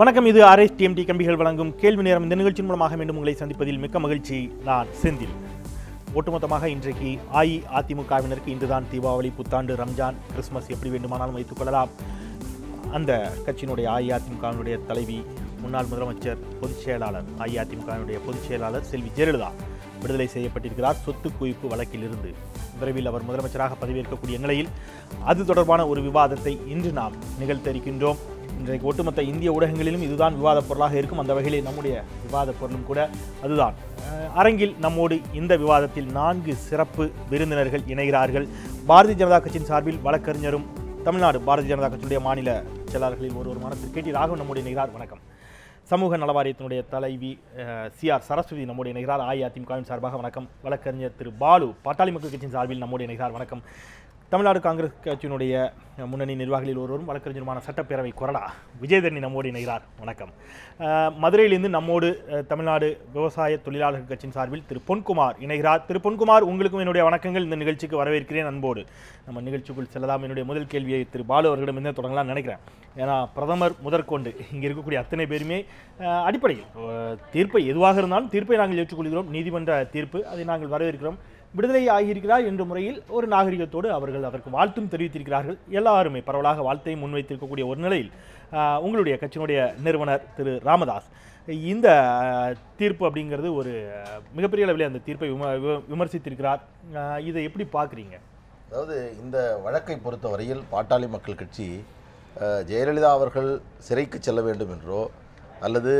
வணக்கம். இது RSTMT கம்பிகள் வழங்கும் கேள்வி நேரம். இந்த நிகழ்ச்சியின் மூலமாக மீண்டும் உங்களை சந்திப்பதில் மிக்க மகிழ்ச்சி. நான் செந்தில். ஒட்டுமொத்தமாக இன்றைக்கு அஇஅதிமுகவினருக்கு இன்றுதான் தீபாவளி, புத்தாண்டு, ரம்ஜான், கிறிஸ்துமஸ் எப்படி வேண்டுமானாலும் வைத்துக் கொள்ளலாம். அந்த கட்சியினுடைய அஇஅதிமுகவினுடைய தலைவி, முன்னாள் முதலமைச்சர், பொதுச் செயலாளர், அஇஅதிமுகவினுடைய பொதுச் செயலாளர் செல்வி ஜெயலலிதா விடுதலை செய்யப்பட்டிருக்கிறார் சொத்து குவிப்பு வழக்கில் இருந்து. விரைவில் அவர் முதலமைச்சராக பதவியேற்கக்கூடிய நிலையில் அது தொடர்பான ஒரு விவாதத்தை இன்று நாம் நிகழ்த்த இருக்கின்றோம். இன்றைக்கு ஒட்டுமொத்த இந்திய ஊடகங்களிலும் இதுதான் விவாத பொருளாக இருக்கும். அந்த வகையிலே நம்முடைய விவாத பொருளும் கூட அதுதான். அரங்கில் நம்மோடு இந்த விவாதத்தில் 4 சிறப்பு விருந்தினர்கள் இணைகிறார்கள். பாரதிய ஜனதா கட்சியின் சார்பில் வழக்கறிஞரும் தமிழ்நாடு பாரதிய ஜனதா கட்சியுடைய மாநில செயலாளர்களில் ஒருவருமான திரு KT ராகவன் நம்முடைய இணைகிறார். வணக்கம். சமூக நலவாரியத்தினுடைய தலைவி CR சரஸ்வதி நம்முடைய இணைகிறார் அஇஅதிமுகவின் சார்பாக. வணக்கம். வழக்கறிஞர் திரு பாலு பாட்டாளி மக்கள் கட்சியின் சார்பில் நம்முடைய இணைகிறார். வணக்கம். தமிழ்நாடு காங்கிரஸ் கட்சியினுடைய முன்னணி நிர்வாகிகளில் ஒருவரும் வழக்கறிஞருமான சட்டப்பேரவை கொறடா விஜயதரணி நம்மோடு இணைகிறார். வணக்கம். மதுரையிலிருந்து நம்மோடு தமிழ்நாடு விவசாய தொழிலாளர்கள் கட்சியின் சார்பில் திரு பொன்குமார் இணைகிறார். திரு பொன்குமார், உங்களுக்கும் என்னுடைய வணக்கங்கள். இந்த நிகழ்ச்சிக்கு வரவேற்கிறேன் அன்போடு. நம்ம நிகழ்ச்சிக்குள் செல்லலாம். என்னுடைய முதல் கேள்வியை திரு பாலு அவர்களிடமிருந்து தொடங்கலாம்னு நினைக்கிறேன். ஏன்னா பிரதமர் முதற்கொண்டு இங்கே இருக்கக்கூடிய அத்தனை பேருமே அடிப்படையில் தீர்ப்பை எதுவாக இருந்தாலும் தீர்ப்பை நாங்கள் ஏற்றுக்கொள்கிறோம். நீதிமன்ற தீர்ப்பு, அதை நாங்கள் வரவேற்கிறோம். விடுதலை ஆகியிருக்கிறார் என்ற முறையில் ஒரு நாகரிகத்தோடு அவர்கள் அதற்கு வாழ்த்தும் தெரிவித்திருக்கிறார்கள். எல்லாருமே பரவலாக வாழ்த்தை முன்வைத்திருக்கக்கூடிய ஒரு நிலையில் உங்களுடைய கட்சியினுடைய நிறுவனர் திரு ராமதாஸ் இந்த தீர்ப்பு அப்படிங்கிறது ஒரு மிகப்பெரிய அளவில் அந்த தீர்ப்பை விமர்சித்திருக்கிறார். இதை எப்படி பார்க்குறீங்க? அதாவது இந்த வழக்கை பொறுத்தவரையில் பாட்டாளி மக்கள் கட்சி ஜெயலலிதா அவர்கள் சிறைக்கு செல்ல வேண்டும் என்றோ அல்லது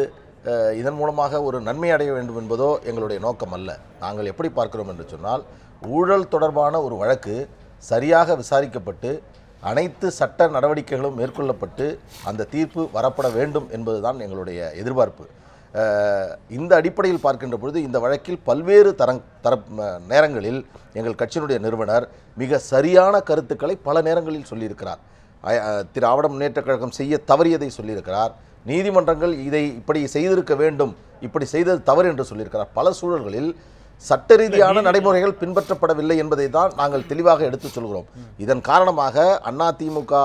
இதன் மூலமாக ஒரு நன்மை அடைய வேண்டும் என்பதோ எங்களுடைய நோக்கம் அல்ல. நாங்கள் எப்படி பார்க்கிறோம் என்று சொன்னால், ஊழல் தொடர்பான ஒரு வழக்கு சரியாக விசாரிக்கப்பட்டு அனைத்து சட்ட நடவடிக்கைகளும் மேற்கொள்ளப்பட்டு அந்த தீர்ப்பு வரப்பட வேண்டும் என்பதுதான் எங்களுடைய எதிர்பார்ப்பு. இந்த அடிப்படையில் பார்க்கின்ற பொழுது இந்த வழக்கில் பல்வேறு நேரங்களில் எங்கள் கட்சியினுடைய நிறுவனர் மிக சரியான கருத்துக்களை பல நேரங்களில் சொல்லியிருக்கிறார். திராவிட முன்னேற்றக் கழகம் செய்ய தவறியதை சொல்லியிருக்கிறார். நீதிமன்றங்கள் இதை இப்படி செய்திருக்க வேண்டும், இப்படி செய்தது தவறு என்று சொல்லியிருக்கிறார். பல சூழல்களில் சட்ட ரீதியான நடைமுறைகள் பின்பற்றப்படவில்லை என்பதை தான் நாங்கள் தெளிவாக எடுத்துச் சொல்கிறோம். இதன் காரணமாக அதிமுக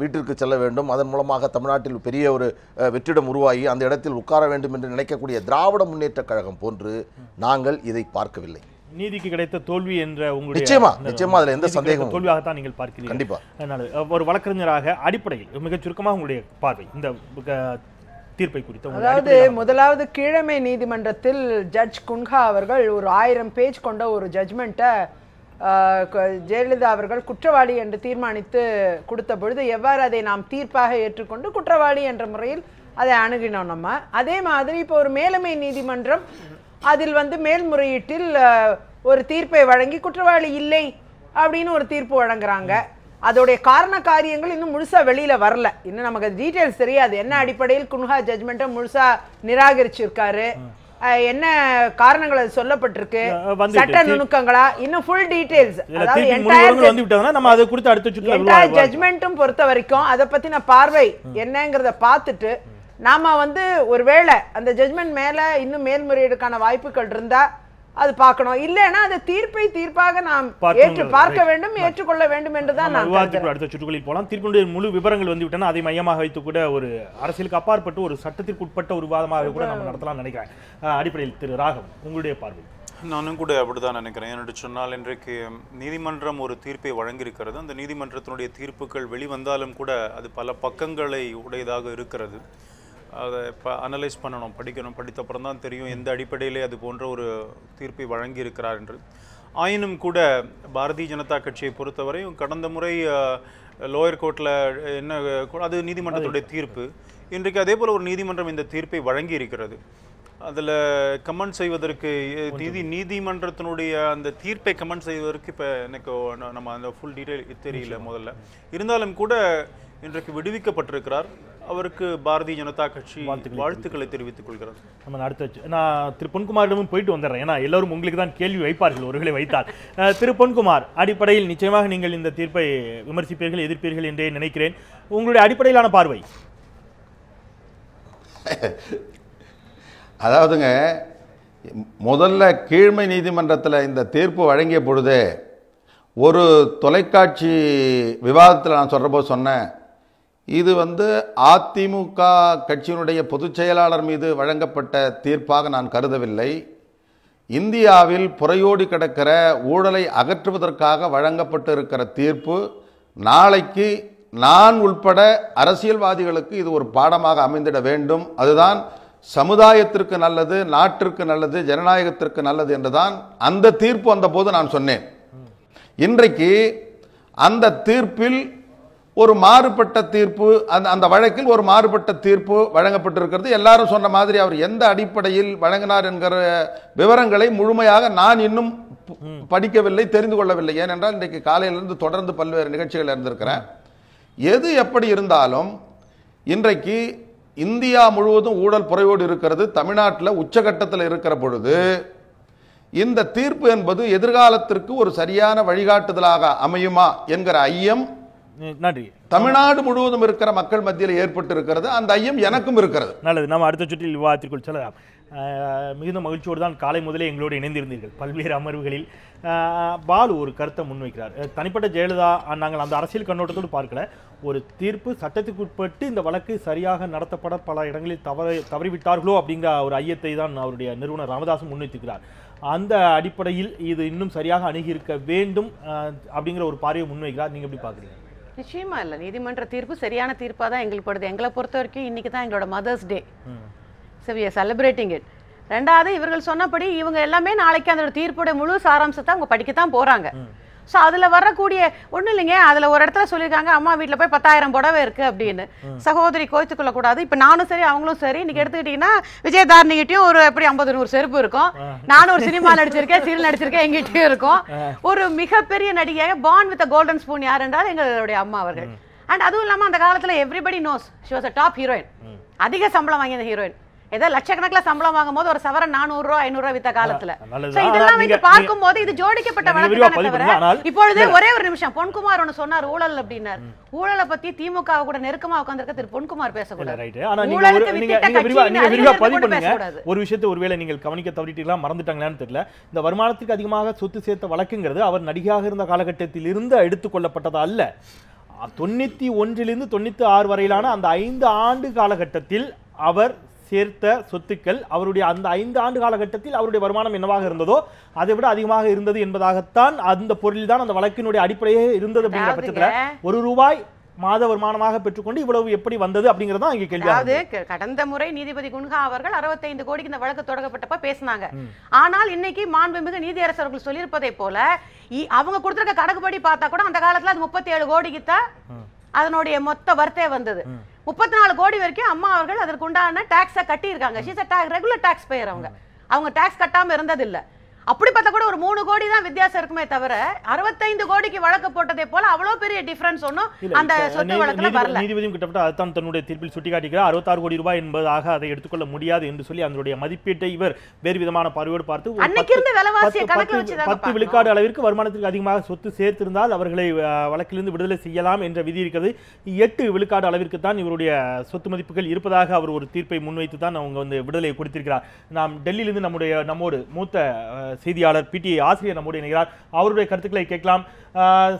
வீட்டிற்கு செல்ல வேண்டும், அதன் மூலமாக தமிழ்நாட்டில் பெரிய ஒரு வெற்றிடம் உருவாகி அந்த இடத்தில் உட்கார வேண்டும் என்று நினைக்கக்கூடிய திராவிட முன்னேற்றக் கழகம் போன்று நாங்கள் இதை பார்க்கவில்லை. நீதிக்கு கிடைத்த தோல்வி என்ற உங்களுடைய நிச்சயமா அதுல எந்த சந்தேகமும் தோல்வியாகத்தான் நீங்கள் பார்க்கிறீர்கள். கண்டிப்பா. ஒரு வழக்கறிஞராக அடிப்படையில் மிகச் சுருக்கமாக உங்களுடைய பார்வை இந்த தீர்ப்பை குறித்து. அதாவது முதலாவது கீழமை நீதிமன்றத்தில் ஜட்ஜ் குன்ஹா அவர்கள் ஒரு 1000 பேஜ் கொண்ட ஒரு ஜட்ஜ்மெண்ட்டை ஜெயலலிதா அவர்கள் குற்றவாளி என்று தீர்மானித்து கொடுத்த பொழுது எவ்வாறு அதை நாம் தீர்ப்பாக ஏற்றுக்கொண்டு குற்றவாளி என்ற முறையில் அதை அணுகினோம் நம்ம. அதே மாதிரி இப்போ ஒரு மேலமை நீதிமன்றம் அதில் மேல்முறையீட்டில் ஒரு தீர்ப்பை வழங்கி குற்றவாளி இல்லை அப்படின்னு ஒரு தீர்ப்பு வழங்குறாங்க. அதோடைய காரண காரியங்கள் இன்னும் முழுசா வெளியில வரல. இன்னும் நமக்கு டீட்டெயில்ஸ் தெரியாது. என்ன அடிப்படையில் குன்ஹா ஜட்ஜ்மெண்ட்டை முழுசா நிராகரிச்சிருக்காரு, என்ன காரணங்கள் அது சொல்லப்பட்டிருக்கு, சட்ட நுணுக்கங்களா, இன்னும் ஃபுல் டீடைல்ஸ், அதாவது என்டையர் ஜட்ஜ்மெண்ட்டும் பொறுத்த வரைக்கும் அதை பத்தின பார்வை என்னங்கிறத பார்த்துட்டு நாம ஒருவேளை அந்த ஜட்ஜ்மெண்ட் மேல இன்னும் மேல்முறையீடுக்கான வாய்ப்புகள் இருந்தா அது பார்க்கணும். இல்லைன்னா அந்த தீர்ப்பாக நாம் பார்க்க வேண்டும், ஏற்றுக்கொள்ள வேண்டும் என்றுதான் நான் அடுத்த சுற்றுகளில் போலாம். தீர்ப்பினுடைய முழு விவரங்கள் வந்துவிட்டன. அதை மையமாக வைத்து கூட ஒரு அரசியலுக்கு அப்பாற்பட்டு ஒரு சட்டத்திற்கு உட்பட்ட ஒரு விவாதமாக கூட நம்ம நடத்தலாம் நினைக்கிறேன். அடிப்படையில் திரு ராகவன், உங்களுடைய பார்வை? நானும் கூட அப்படிதான் நினைக்கிறேன். என்று சொன்னால் இன்றைக்கு நீதிமன்றம் ஒரு தீர்ப்பை வழங்கியிருக்கிறது. அந்த நீதிமன்றத்தினுடைய தீர்ப்புகள் வெளிவந்தாலும் கூட அது பல பக்கங்களை உடையதாக இருக்கிறது. அதை இப்போ அனலைஸ் பண்ணணும், படிக்கணும். படித்தப்புறம் தான் தெரியும் எந்த அடிப்படையிலே அது போன்ற ஒரு தீர்ப்பை வழங்கியிருக்கிறார் என்று. ஆயினும் கூட பாரதிய ஜனதா கட்சியை பொறுத்தவரை கடந்த முறை லோயர் கோர்ட்டில் என்ன, அது நீதிமன்றத்துடைய தீர்ப்பு. இன்றைக்கு அதே போல் ஒரு நீதிமன்றம் இந்த தீர்ப்பை வழங்கி இருக்கிறது. அதில் கமெண்ட் செய்வதற்கு நீதிமன்றத்தினுடைய அந்த தீர்ப்பை கமெண்ட் செய்வதற்கு இப்போ எனக்கு நம்ம அந்த ஃபுல் டீட்டெயில் தெரியல முதல்ல. இருந்தாலும் கூட இன்றைக்கு விடுவிக்கப்பட்டிருக்கிறார். அவருக்கு பாரதிய ஜனதா கட்சி வாழ்த்துக்களை தெரிவித்துக் கொள்கிறார். நம்ம அடுத்த நான் திரு பொன்குமாரிடமும் போயிட்டு வந்துடுறேன். ஏன்னா எல்லாரும் உங்களுக்கு தான் கேள்வி வைப்பார்கள் ஒருவேளை வைத்தால். திரு பொன்குமார், அடிப்படையில் நிச்சயமாக நீங்கள் இந்த தீர்ப்பை விமர்சிப்பீர்கள், எதிர்ப்பீர்கள் என்றே நினைக்கிறேன். உங்களுடைய அடிப்படையிலான பார்வை? அதாவதுங்க, முதல்ல கீழ்மை நீதிமன்றத்தில் இந்த தீர்ப்பு வழங்கிய பொழுது ஒரு தொலைக்காட்சி விவாதத்தில் நான் சொல்கிறபோது சொன்னேன், இது அதிமுக கட்சியினுடைய பொதுச் செயலாளர் மீது வழங்கப்பட்ட தீர்ப்பாக நான் கருதவில்லை. இந்தியாவில் புறையோடி கிடக்கிற ஊழலை அகற்றுவதற்காக வழங்கப்பட்டிருக்கிற தீர்ப்பு நாளைக்கு நான் உள்பட அரசியல்வாதிகளுக்கு இது ஒரு பாடமாக அமைந்திட வேண்டும். அதுதான் சமுதாயத்திற்கு நல்லது, நாட்டிற்கு நல்லது, ஜனநாயகத்திற்கு நல்லது என்றுதான் அந்த தீர்ப்பு வந்த போது நான் சொன்னேன். இன்றைக்கு அந்த தீர்ப்பில் ஒரு மாறுபட்ட தீர்ப்பு, அந்த வழக்கில் ஒரு மாறுபட்ட தீர்ப்பு வழங்கப்பட்டிருக்கிறது. எல்லாரும் சொன்ன மாதிரி அவர் எந்த அடிப்படையில் வழங்கினார் என்கிற விவரங்களை முழுமையாக நான் இன்னும் படிக்கவில்லை, தெரிந்து கொள்ளவில்லை. ஏனென்றால் இன்றைக்கு காலையிலிருந்து தொடர்ந்து பல்வேறு நிகழ்ச்சிகள் இருந்திருக்கிறேன். எது எப்படி இருந்தாலும் இன்றைக்கு இந்தியா முழுவதும் ஊழல் புறையோடு இருக்கிறது. தமிழ்நாட்டில் உச்சகட்டத்தில் இருக்கிற பொழுது இந்த தீர்ப்பு என்பது எதிர்காலத்திற்கு ஒரு சரியான வழிகாட்டுதலாக அமையுமா என்கிற ஐயம் நன்றி தமிழ்நாடு முழுவதும் இருக்கிற மக்கள் மத்தியில் ஏற்பட்டு இருக்கிறது. அந்த ஐயம் எனக்கும் இருக்கிறது. நல்லது, நம்ம அடுத்த சுற்றில் விவாதத்திற்குள் செல்லலாம். மிகுந்த மகிழ்ச்சியோடு தான் காலை முதலே எங்களோடு இணைந்திருந்தீர்கள் பல்வேறு அமர்வுகளில். பாலு ஒரு கருத்தை முன்வைக்கிறார். தனிப்பட்ட ஜெயலலிதா நாங்கள் அந்த அரசியல் கண்ணோட்டத்தோடு பார்க்கல, ஒரு தீர்ப்பு சட்டத்துக்கு உட்பட்டு இந்த வழக்கு சரியாக நடத்தப்பட பல இடங்களில் தவறிவிட்டார்களோ அப்படிங்கிற ஒரு ஐயத்தை தான் அவருடைய நிறுவனர் ராமதாசும் முன்வைத்திருக்கிறார். அந்த அடிப்படையில் இது இன்னும் சரியாக அணுகியிருக்க வேண்டும் அப்படிங்கிற ஒரு பார்வையை முன்வைக்கிறார். நீங்க எப்படி பார்க்குறீங்க? நிச்சயமா இல்லை, நீதிமன்ற தீர்ப்பு சரியான தீர்ப்பாக தான் எங்களுக்கு படுது. எங்களை பொறுத்த வரைக்கும் இன்னைக்கு தான் எங்களோட mother's day, so we are celebrating it. ரெண்டாவது, இவர்கள் சொன்னபடி இவங்க எல்லாமே நாளைக்கு அந்த தீர்ப்புடைய முழு சாராம்சத்தை அவங்க படிக்கத்தான் போறாங்க. ஸோ அதில் வரக்கூடிய ஒன்றும் இல்லைங்க, அதில் ஒரு இடத்துல சொல்லியிருக்காங்க அம்மா வீட்டில் போய் 10,000 புடவை இருக்கு அப்படின்னு. சகோதரி கோய்த்து கொள்ளக்கூடாது. இப்போ நானும் சரி அவங்களும் சரி, இன்னைக்கு எடுத்துக்கிட்டீங்கன்னா விஜயதாரணிகிட்டையும் ஒரு எப்படி 50-100 செருப்பு இருக்கும். நானும் ஒரு சினிமா நடிச்சிருக்கேன், சீரியல் நடிச்சிருக்கேன், எங்கிட்டயும் இருக்கும். ஒரு மிகப்பெரிய நடிகையாக பார்ன் வித் கோல்டன் ஸ்பூன் யார் என்றால் எங்களுடைய அம்மா அவர்கள். அண்ட் அதுவும் இல்லாமல் அந்த காலத்தில் everybody knows she was a top heroine. அதிக சம்பளம் வாங்கிய ஹீரோயின். ஏதோ லட்சக்கணக்கில் சம்பளம் வாங்கும் போது ஒரு சவரன் 400 ரூபா 500 ரூபா வித்த காலத்துல. இதெல்லாம் வைத்து பார்க்கும் போது இது ஜோடிக்கப்பட்ட வழக்கு. இப்பொழுது ஒரே ஒரு நிமிஷம், பொன்குமார் ஒன்னு சொன்னார் ஊழல் அப்படின்னார். ஊழலை பத்தி திமுக கூட நெருக்கமா உட்கார்ந்திருக்க திரு பொன்குமார் பேசக்கூடாது. ஒரு விஷயத்தை ஒருவேளை நீங்கள் கவனிக்க தவறிட்டீங்களா, மறந்துட்டாங்களான்னு தெரியல. இந்த வருமானத்துக்கு அதிகமாக சொத்து சேர்த்த வழக்குங்கிறது அவர் நடிகையாக இருந்த காலகட்டத்தில் இருந்து எடுத்துக்கொள்ளப்பட்டதா அல்ல. 91 96 வரையிலான அந்த 5 ஆண்டு காலகட்டத்தில் அவர் சேர்த்த சொத்துக்கள், அவருடைய அந்த 5 ஆண்டு காலகட்டத்தில் அவருடைய வருமானம் என்னவாக இருந்ததோ அதை விட அதிகமாக இருந்தது என்பதாகத்தான் அந்த பொருளில் தான் அந்த வழக்கினுடைய அடிப்படையே இருந்தது. அப்படிங்கிற பட்சத்தில் ₹1 மாத வருமானமாக பெற்றுக்கொண்டு இவ்வளவு எப்படி வந்தது அப்படிங்கறத இங்க கேள்வி. அதாவது கடந்த முறை நீதிபதி குன்ஹா அவர்கள் 65 கோடிக்கு இந்த வழக்கு தொடங்கப்பட்டப்ப பேசினாங்க. ஆனால் இன்னைக்கு மாண்புமிகு நீதியரசர்கள் சொல்லியிருப்பதை போல அவங்க கொடுத்திருக்க கணக்குப்படி பார்த்தா கூட அந்த காலத்துல அது 37 கோடிக்கு தான் அதனுடைய மொத்த வர்த்தே வந்தது. 34 கோடி வரைக்கும் அம்மா அவர்கள் அதற்கு உண்டான டாக்ஸை கட்டி இருக்காங்க. She's a regular taxpayer. அவங்க டாக்ஸ் கட்டாம இருந்தது இல்ல. அப்படி பார்த்தா கூட ஒரு 3 கோடி தான் வித்தியாசம் இருக்குமே தவிர 65 கோடிக்கு வழக்கு போட்டதே போல அவ்வளவு பெரிய டிஃபரன்ஸ் ஒன்றும் அந்த சொத்து வழக்குல வரல. நீதிபதியும் கிட்டத்தட்ட அதுதான் தன்னுடைய தீர்ப்பில் சுட்டிக்காட்டுகிறார். 66 கோடி ரூபாய் என்பதாக அதை எடுத்துக்கொள்ள முடியாது என்று சொல்லி அதனுடைய மதிப்பீட்டை இவர் வேறு விதமான பார்வையோடு பார்த்து 10 விழுக்காடு அளவிற்கு வருமானத்திற்கு அதிகமாக சொத்து சேர்த்திருந்தால் அவர்களை வழக்கிலிருந்து விடுதலை செய்யலாம் என்ற விதி இருக்கிறது. 8 விழுக்காடு அளவிற்கு தான் இவருடைய சொத்து மதிப்புகள் இருப்பதாக அவர் ஒரு தீர்ப்பை முன்வைத்து தான் அவங்க விடுதலை கொடுத்திருக்கிறார். நாம் டெல்லியிலிருந்து நம்மோடு மூத்த செய்தியாளர் பிடிஐ ஆசிரியர் நம்முடைய நிகழ்ச்சி அவருடைய கருத்துக்களை கேட்கலாம்.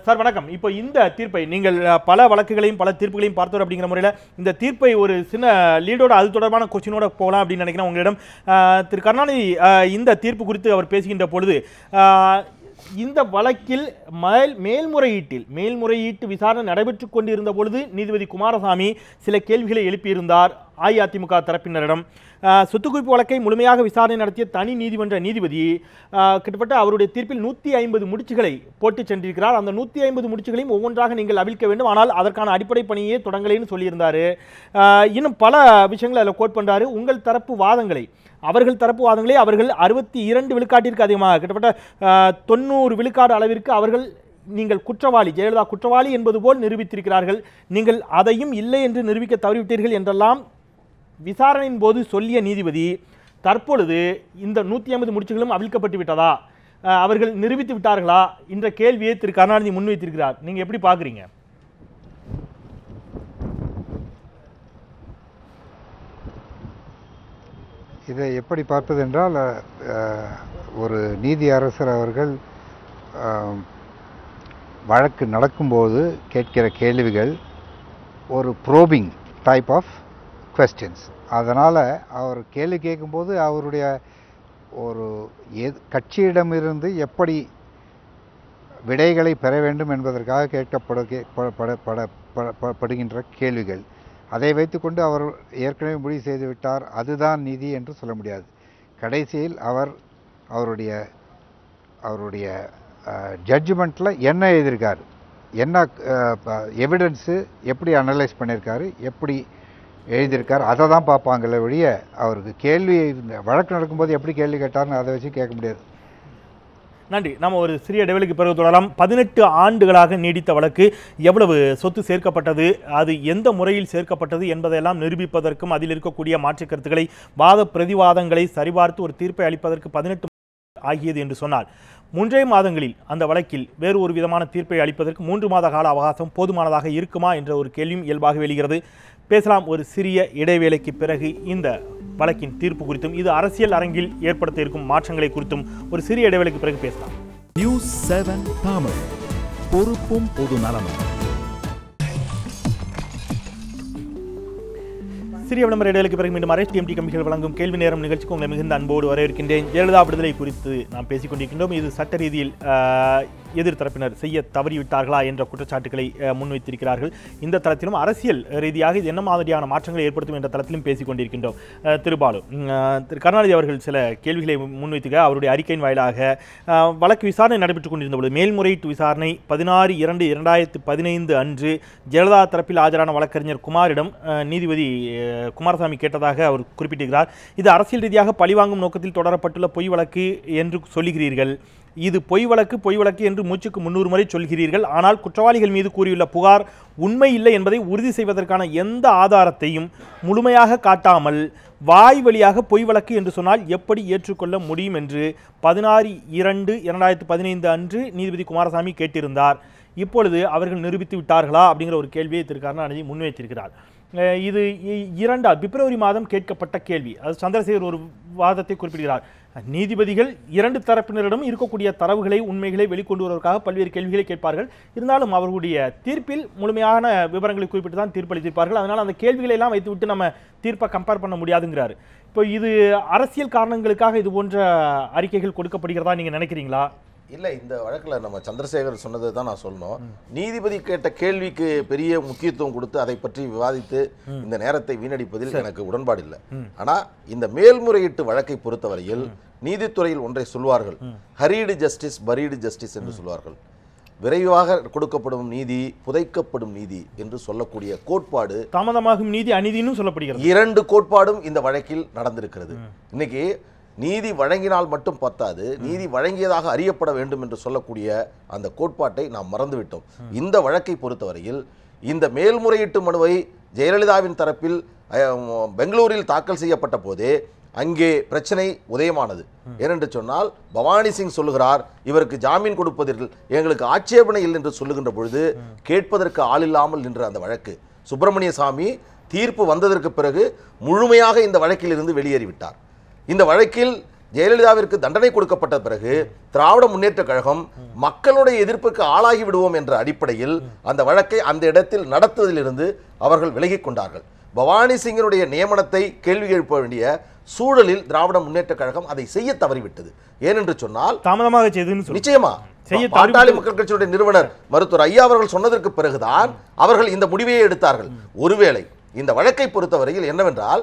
சார் வணக்கம். இப்போ இந்த தீர்ப்பை நீங்கள் பல வழக்குகளையும் பல தீர்ப்புகளையும் பார்த்தோம் அப்படிங்கிற முறையில் இந்த தீர்ப்பை ஒரு சின்ன லீடோட அது தொடர்பான கொஸ்டினோட போகலாம் அப்படின்னு நினைக்கிறேன். உங்களிடம் திரு கருணாநிதி இந்த தீர்ப்பு குறித்து அவர் பேசுகின்ற பொழுது இந்த வழக்கில் மேல்முறையீட்டு விசாரணை நடைபெற்றுக் கொண்டிருந்த பொழுது நீதிபதி குமாரசாமி சில கேள்விகளை எழுப்பியிருந்தார் அஇஅதிமுக தரப்பினரிடம். சொத்து குவிப்பு வழக்கை முழுமையாக விசாரணை நடத்திய தனி நீதிமன்ற நீதிபதி கிட்டத்தட்ட அவருடைய தீர்ப்பில் 150 முடிச்சுகளை போட்டு சென்றிருக்கிறார். அந்த 150 முடிச்சுகளையும் ஒவ்வொன்றாக நீங்கள் அவிழ்க்க வேண்டும், ஆனால் அதற்கான அடிப்படை பணியே தொடங்கலைன்னு சொல்லியிருந்தார். இன்னும் பல விஷயங்களை அதில் கோட் பண்ணுறாரு. உங்கள் தரப்பு வாதங்களை அவர்கள் 62 விழுக்காட்டிற்கு அதிகமாக கிட்டத்தட்ட 90 விழுக்காடு அளவிற்கு அவர்கள் நீங்கள் குற்றவாளி, ஜெயலலிதா குற்றவாளி என்பது போல் நிரூபித்திருக்கிறார்கள். நீங்கள் அதையும் இல்லை என்று நிரூபிக்க தவறிவிட்டீர்கள் என்றெல்லாம் விசாரணையின் போது சொல்லிய நீதிபதி தற்பொழுது இந்த 150 முடிச்சுகளும் அவிழ்க்கப்பட்டு விட்டதா, அவர்கள் நிரூபித்து விட்டார்களா என்ற கேள்வியை திரு கருணாநிதி முன்வைத்திருக்கிறார். நீங்க எப்படி பார்க்குறீங்க? இதை எப்படி பார்ப்பது என்றால், ஒரு நீதி அரசர் அவர்கள் வழக்கு நடக்கும்போது கேட்கிற கேள்விகள் ஒரு ப்ரோபிங் டைப் ஆஃப் கொஸ்டின்ஸ். அதனால் அவர் கேள்வி கேட்கும்போது அவருடைய ஒரு கட்சியிடமிருந்து எப்படி விடைகளை பெற வேண்டும் என்பதற்காக கேட்கப்படுகின்ற கேள்விகள். அதை வைத்துக்கொண்டு அவர் ஏற்கனவே முடிவு செய்துவிட்டார், அதுதான் நீதி என்று சொல்ல முடியாது. கடைசியில் அவருடைய ஜட்ஜ்மெண்ட்டில் என்ன எழுதியிருக்காரு, என்ன எவிடன்ஸு எப்படி அனலைஸ் பண்ணியிருக்காரு, எப்படி எழுதியிருக்கார், அதை தான் பார்ப்பாங்களே ஒழிய அவருக்கு கேள்வி வழக்கு நடக்கும்போது எப்படி கேள்வி கேட்டார்னு அதை வச்சு கேட்க முடியாது. நன்றி. நாம் ஒரு சிறிய இடைவெளிக்கு பிறகு தொடரலாம். 18 ஆண்டுகளாக நீடித்த வழக்கு, எவ்வளவு சொத்து சேர்க்கப்பட்டது, அது எந்த முறையில் சேர்க்கப்பட்டது என்பதையெல்லாம் நிரூபிப்பதற்கும் அதில் இருக்கக்கூடிய மாற்றுக் கருத்துக்களை வாத பிரதிவாதங்களை சரிபார்த்து ஒரு தீர்ப்பை அளிப்பதற்கு 18 ஆகியது என்று சொன்னால் 3 மாதங்களில் அந்த வழக்கில் வேறு ஒரு விதமான தீர்ப்பை அளிப்பதற்கு 3 மாத கால அவகாசம் போதுமானதாக இருக்குமா என்ற ஒரு கேள்வியும் இயல்பாக வெளிகிறது. பேசலாம் ஒரு சிறிய இடைவேளைக்கு பிறகு இந்த வழக்கின் தீர்ப்பு குறித்தும் இது அரசியல் அரங்கில் ஏற்படுத்த இருக்கும் மாற்றங்களை குறித்தும் ஒரு சிறிய இடைவேளைக்கு பிறகு பேசலாம். நியூஸ் 7 தமிழ், பொறுப்பும் பொது நலமும். சிறிய விளம்பர இடைவெளிக்கு பிறகு மீண்டும் RSTMT கம்பிகள் வழங்கும் கேள்வி நேரம் நிகழ்ச்சிக்கு உங்களை மிகுந்த அன்போடு வரவேற்கின்றேன். ஜெயலலிதா விடுதலை குறித்து நாம் பேசிக் கொண்டிருக்கின்றோம். இது சட்ட ரீதியில் எதிர்த்தரப்பினர் செய்ய தவறிவிட்டார்களா என்ற குற்றச்சாட்டுகளை முன்வைத்திருக்கிறார்கள். இந்த தளத்திலும் அரசியல் ரீதியாக இது என்ன மாதிரியான மாற்றங்களை ஏற்படுத்தும் என்ற தளத்திலும் பேசிக் கொண்டிருக்கின்றோம். திருபாலு, திரு கருணாநிதி அவர்கள் சில கேள்விகளை முன்வைத்துக அவருடைய அறிக்கையின் வாயிலாக வழக்கு விசாரணை நடைபெற்றுக் கொண்டிருந்த பொழுது மேல்முறையீட்டு விசாரணை 16/2/2015 அன்று ஜெயலலிதா தரப்பில் ஆஜரான வழக்கறிஞர் குமாரிடம் நீதிபதி குமாரசாமி கேட்டதாக அவர் குறிப்பிட்டிருக்கிறார். இது அரசியல் ரீதியாக பழிவாங்கும் நோக்கத்தில் தொடரப்பட்டுள்ள பொய் வழக்கு என்று சொல்லுகிறீர்கள். இது பொய் வழக்கு என்று மூச்சுக்கு 300 முறை சொல்கிறீர்கள். ஆனால் குற்றவாளிகள் மீது கூறியுள்ள புகார் உண்மை இல்லை என்பதை உறுதி செய்வதற்கான எந்த ஆதாரத்தையும் முழுமையாக காட்டாமல் வாய் வழியாக பொய் வழக்கு என்று சொன்னால் எப்படி ஏற்றுக்கொள்ள முடியும் என்று 16/2/2015 அன்று நீதிபதி குமாரசாமி கேட்டிருந்தார். இப்பொழுது அவர்கள் நிரூபித்து விட்டார்களா அப்படிங்கிற ஒரு கேள்வியை திரு கருணாநிதி முன்வைத்திருக்கிறார். இது பிப்ரவரி மாதம் கேட்கப்பட்ட கேள்வி. அது சந்திரசேகர் ஒரு வாதத்தை குறிப்பிடுகிறார். நீதிபதிகள் 2 தரப்பினரிடம் இருக்கக்கூடிய தரவுகளை உண்மைகளை வெளிக்கொண்டு வருவதற்காக பல்வேறு கேள்விகளை கேட்பார்கள். இருந்தாலும் அவர்களுடைய தீர்ப்பில் முழுமையான விவரங்களை குறிப்பிட்டு தான் தீர்ப்பளித்திருப்பார்கள். அதனால் அந்த கேள்விகளை எல்லாம் வைத்துவிட்டு நம்ம தீர்ப்பை கம்பேர் பண்ண முடியாதுங்கிறாரு. இப்போ இது அரசியல் காரணங்களுக்காக இது போன்ற அறிக்கைகள் கொடுக்கப்படுகிறதா நீங்க நினைக்கிறீங்களா? இல்லை, இந்த வழக்கில் நம்ம சந்திரசேகர் சொன்னதை தான் நான் சொல்லணும். நீதிபதி கேட்ட கேள்விக்கு பெரிய முக்கியத்துவம் கொடுத்து அதை பற்றி விவாதித்து இந்த நேரத்தை வீணடிப்பதில் எனக்கு உடன்பாடு இல்லை. ஆனால் இந்த மேல்முறையீட்டு வழக்கை பொறுத்தவரையில் நீதித்துறையில் ஒன்றை சொல்வார்கள், ஹரீடு ஜஸ்டிஸ் பரீடு ஜஸ்டிஸ் என்று சொல்வார்கள். விரைவாக கொடுக்கப்படும் நீதி புதைக்கப்படும் நீதி என்று சொல்லக்கூடிய கோட்பாடு, தாமதமாகும் நீதி அநீதின்னு சொல்லப்படுகிறது. 2 கோட்பாடும் இந்த வழக்கில் நடந்திருக்கிறது. இன்னைக்கு நீதி வழங்கினால் மட்டும் பத்தாது, நீதி வழங்கியதாக அறியப்பட வேண்டும் என்று சொல்லக்கூடிய அந்த கோட்பாட்டை நாம் மறந்துவிட்டோம். இந்த வழக்கை பொறுத்தவரையில் இந்த மேல்முறையீட்டு மனுவை ஜெயலலிதாவின் தரப்பில் பெங்களூரில் தாக்கல் செய்யப்பட்ட போதே அங்கே பிரச்சனை உதயமானது. ஏனென்று சொன்னால் பவானி சிங் சொல்லுகிறார், இவருக்கு ஜாமீன் கொடுப்பதில் எங்களுக்கு ஆட்சேபனை இல்லை என்று சொல்லுகின்ற பொழுது கேட்பதற்கு ஆளில்லாமல் நின்ற அந்த வழக்கு சுப்பிரமணிய சாமி தீர்ப்பு வந்ததற்கு பிறகு முழுமையாக இந்த வழக்கில் இருந்து வெளியேறிவிட்டார். இந்த வழக்கில் ஜெயலலிதாவிற்கு தண்டனை கொடுக்கப்பட்ட பிறகு திராவிட முன்னேற்ற கழகம் மக்களுடைய எதிர்ப்புக்கு ஆளாகி விடுவோம் என்ற அடிப்படையில் அந்த வழக்கை அந்த இடத்தில் நடத்துவதிலிருந்து அவர்கள் விலகிக் கொண்டார்கள். பவானி சிங்கினுடைய நியமனத்தை கேள்வி எழுப்ப வேண்டிய சூழலில் திராவிட முன்னேற்ற கழகம் அதை செய்ய தவறிவிட்டது. ஏனென்று சொன்னால் தாமதமாக செய்து நிச்சயமா பாட்டாளி மக்கள் கட்சியுடைய நிறுவனர் மருத்துவர் ஐயா அவர்கள் சொன்னதற்கு பிறகுதான் அவர்கள் இந்த முடிவையை எடுத்தார்கள். ஒருவேளை இந்த வழக்கை பொறுத்தவரையில் என்னவென்றால்,